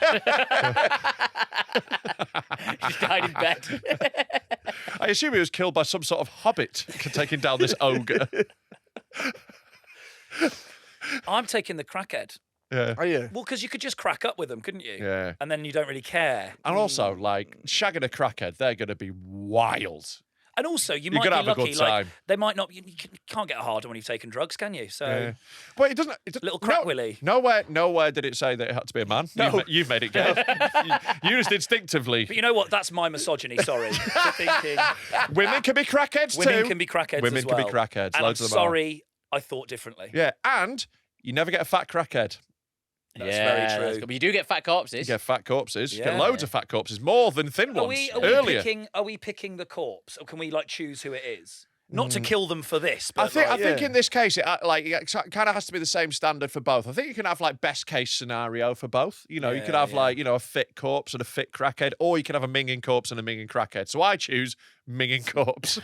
She died in bed. I assume he was killed by some sort of hobbit taking down this ogre. I'm taking the crackhead. Yeah. Are you? Well, because you could just crack up with them, couldn't you? Yeah. And then you don't really care. And also, like, shagging a crackhead, they're going to be wild. And also, you You're might be gonna have a lucky. good Like, time. they might not. You can't get a harder when you've taken drugs, can you? So Yeah. But it doesn't. Little crack willy. Nowhere did it say that it had to be a man. No. You've made it gay. you just instinctively. But you know what? That's my misogyny. Sorry. For thinking Women can be crackheads women too. can be crackheads Women as well. can be crackheads. And Loads I'm of them are. sorry, I thought differently. Yeah, and you never get a fat crackhead. That's very true. But you do get fat corpses. You get fat corpses. You Yeah. get loads of fat corpses, more than thin Are ones. we Earlier. picking the corpse, or can we like choose who it is? Not to kill them for this, but I think yeah. in this case, it kind of has to be the same standard for both. I think you can have like best case scenario for both. You could have a fit corpse and a fit crackhead, or you can have a minging corpse and a minging crackhead. So I choose minging corpse.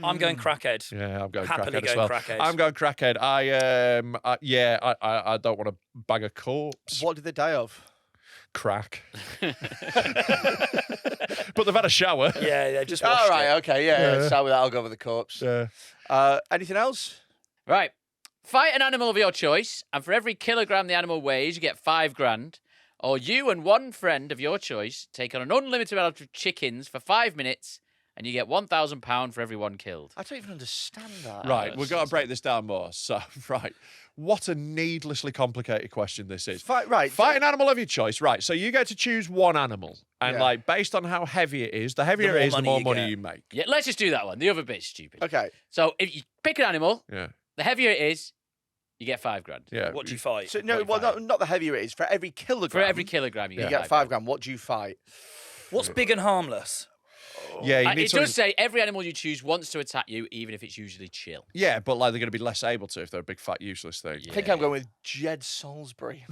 I'm going crackhead. Yeah, I'm going Happily crackhead as going well. crackhead. I'm going crackhead. I don't want to bang a corpse. What did they die of? Crack. But they've had a shower. Yeah, just All washed right, it. okay, yeah. So with that, I'll go with the corpse. Yeah. Anything else? Right. Fight an animal of your choice, and for every kilogram the animal weighs, you get $5,000. Or you and one friend of your choice take on an unlimited amount of chickens for 5 minutes, and you get £1,000 for every one killed. I don't even understand that. Right, we've got to break this down more. So, right, what a needlessly complicated question this is. Fight an animal of your choice. Right, so you get to choose one animal. And, Yeah. like, based on how heavy it is, the heavier more it is, the money more you money get. you make. Yeah, let's just do that one. The other bit's stupid. Okay. So if you pick an animal, Yeah, the heavier it is, you get $5,000. yeah. What do you fight? So no, well, not the heavier it is. For every kilogram, For every kilogram, you you get get $5,000. $5,000. What do you fight? What's big and harmless? Yeah, you need It something- does say every animal you choose wants to attack you, even if it's usually chill. Yeah, but, like, they're going to be less able to if they're a big, fat, useless thing. I think I'm going with Jed Salisbury.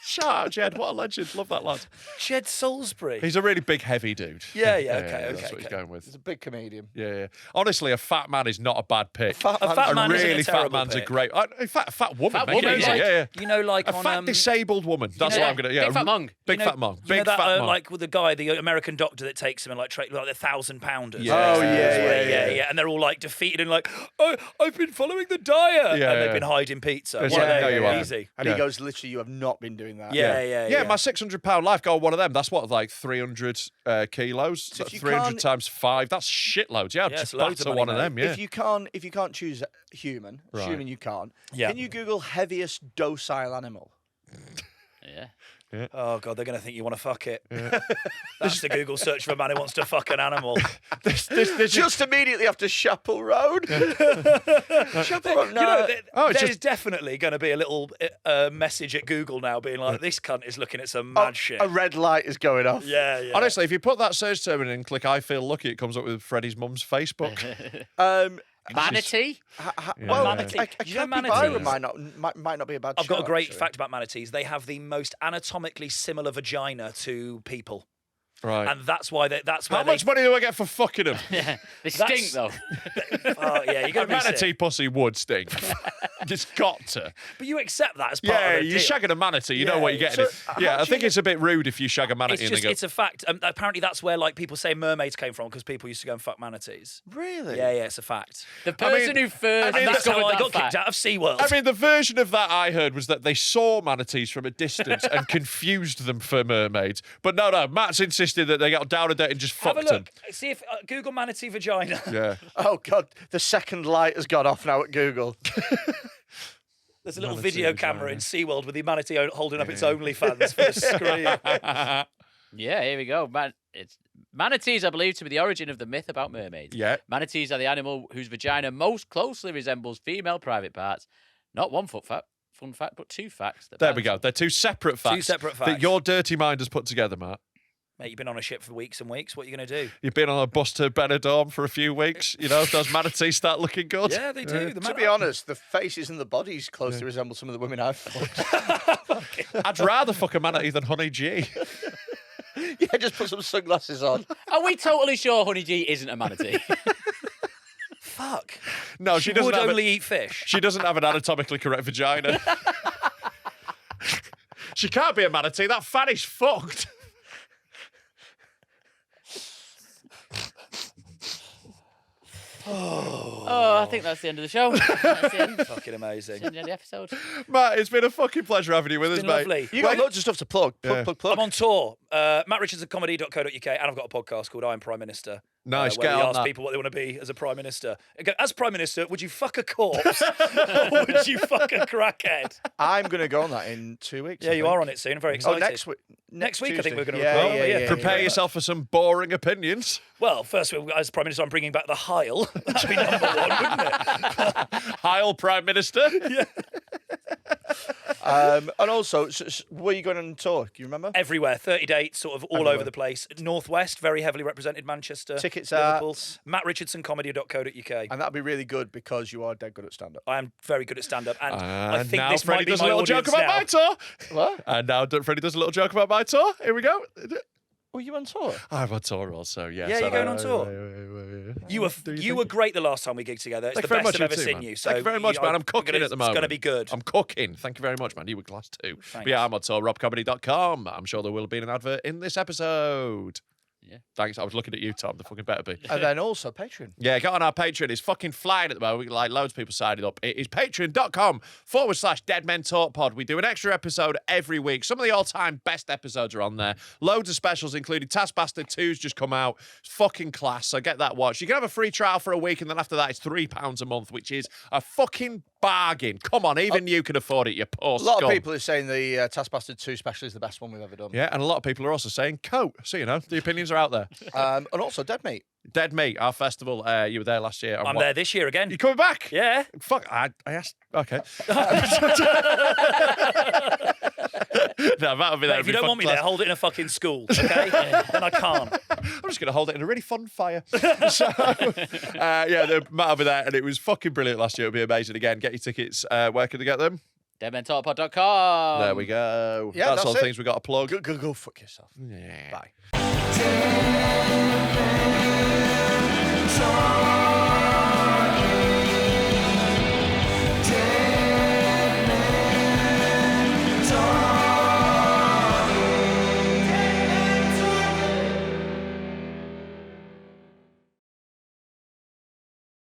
Shout out, Jed. What a legend. Love that lad. Jed Salisbury. He's a really big, heavy dude. Yeah, okay, That's okay, what he's okay. going with. He's a big comedian. Yeah. Honestly, a fat man is not a bad pick. Fat A man- fat A man isn't a really fat terrible man's a pick. great. In fact, a fat woman. Fat make it woman, easy. like- Yeah. You know, like A on fat disabled woman. That's know what I'm gonna. Yeah, Big fat mong. Big you know- fat mong. you Big know that, fat mong. like with the guy, the American doctor that takes him and like the 1,000-pounders. Yeah. Oh, yeah. yeah. And they're all like defeated and like, oh, I've been following the diet, Yeah, and they've yeah. been hiding pizza. Yes, One of yeah, them, no, you are. easy. And Yeah. he goes, literally, you have not been doing that. Yeah. My £600 life goal, one of them. That's what, like 300 kilos. So if you 300 can't- times 5. That's shitloads. Yeah, Yeah, I'd it's just loads of batter money, one of mate. them. Yeah. If you can't choose human, Right. assuming you can't, Yeah. can you Google heaviest docile animal? Yeah. Oh god, they're gonna think you want to fuck it. That's the Google search for a man who wants to fuck an animal. this is Just immediately after Chapel Road. Chapel Road. No. You know, it's there's just- definitely going to be a little message at Google now, being like, "This cunt is looking at some mad shit." A red light is going off. Yeah. Honestly, if you put that search term in and click "I feel lucky," it comes up with Freddie's mum's Facebook. Manatee? Well, Manatee. a You know capybara manatees? might not be a bad. I've got a shout, great actually. fact about manatees. They have the most anatomically similar vagina to people. Right. And that's why that's where How much money do I get for fucking them? Yeah, they stink though. Oh yeah, you're A gonna be manatee sick. pussy would stink. Just got to. But you accept that as part Yeah, of the you're deal. shagging a manatee. You know Yeah, what you're getting. so Yeah, how I do think you- it's a bit rude if you shag a manatee It's and they just, go. it's a fact. Apparently, that's where like people say mermaids came from because people used to go and fuck manatees. Really? Yeah, it's a fact. The person who first And that's discovered how I that got fact. kicked out of SeaWorld. I mean, the version of that I heard was that they saw manatees from a distance and confused them for mermaids. But no, Matt's insisted that they got down a date and just Have a fucked them. look. See if Google manatee vagina. Yeah. Oh God, the second light has gone off now at Google. There's a little Manatee video vagina. camera in SeaWorld with the manatee holding up its OnlyFans for the screen. Yeah, here we go. Manatees are believed to be the origin of the myth about mermaids. Yeah. Manatees are the animal whose vagina most closely resembles female private parts. Not one fun fact, but two facts. There we go. They're two separate facts. separate that facts. your dirty mind has put together, Matt. Mate, you've been on a ship for weeks and weeks. What are you going to do? You've been on a bus to Benidorm for a few weeks. You know, those manatees start looking good. Yeah, they do. To be honest, the faces and the bodies closely resemble some of the women I've fucked. I'd rather fuck a manatee than Honey G. Yeah, just put some sunglasses on. Are we totally sure Honey G isn't a manatee? Fuck. No, she doesn't would have only eat fish. She doesn't have an anatomically correct vagina. She can't be a manatee. That fanny's fucked. Oh, I think that's the end of the show. That's the end. Fucking amazing. End of the episode. Matt, it's been a fucking pleasure having you with us, been mate. lovely. You got loads of stuff to plug. Yeah. Plug. I'm on tour. MattRichardsonComedy.co.uk, and I've got a podcast called I Am Prime Minister. Nice, where get we on ask that. people what they want to be as a Prime Minister. As Prime Minister, would you fuck a corpse or would you fuck a crackhead? I'm going to go on that in 2 weeks. Yeah, I you think. are on it soon. I'm very Oh, excited. next week. Next week, I think Tuesday. we're going to Yeah, record. yeah, but yeah, yeah. Prepare yourself for some boring opinions. Well, first, as Prime Minister, I'm bringing back the Heil. That'd be number one, wouldn't it? Heil Prime Minister. Yeah. And also, where are you going on tour? Can you remember? Everywhere, 30 dates, sort of all Everywhere. over the place. Northwest, very heavily represented. Manchester, Tickets Liverpool. at- MattRichardsonComedy.co.uk. And that'd be really good because you are dead good at stand-up. I am very good at stand-up, and I And think now this Freddie might be does my a little joke audience about now. my tour. What? And now Freddie does a little joke about my tour. Here we go. Were you on tour? I'm on tour also, yes. Yeah, you're I going know. on tour. You were Do you you were great the last time we gigged together. It's Thank the you very best much, I've ever you too, seen man. you. So Thank you very much, man. I'm cooking at the moment. It's going to be good. I'm cooking. Thank you very much, man. You were class too. But Thanks. yeah, I'm on tour, robcomedy.com. I'm sure there will have been an advert in this episode. Yeah. Thanks. I was looking at you, Tom. There fucking better be. And then also Patreon. Yeah, get on our Patreon. It's fucking flying at the moment. We got like loads of people signing up. It is patreon.com/Dead Men Talk Pod. We do an extra episode every week. Some of the all-time best episodes are on there. Loads of specials, including Taskmaster 2's just come out. It's fucking class. So get that watched. You can have a free trial for a week, and then after that, it's £3 a month, which is a fucking bargain. Come on, even you can afford it, you poor A lot scum. of people are saying the Taskmaster 2 special is the best one we've ever done. Yeah, and a lot of people are also saying coat. So, you know, the opinions are out there. And also Dead Meat. Dead Meat, our festival. You were there last year. I'm there this year again. You coming back? Yeah. Fuck, I asked. Okay. No, that'll be there. Mate, if you don't want me there, hold it in a fucking school, okay? Then I can't. I'm just going to hold it in a really fun fire. So, yeah, Matt will be there, and it was fucking brilliant last year. It'll be amazing again. Get your tickets. Where can they get them? DeadmenTalkPod.com. There we go. Yeah, that's all the it. things we got to plug. Go fuck yourself. Yeah. Bye. Talk.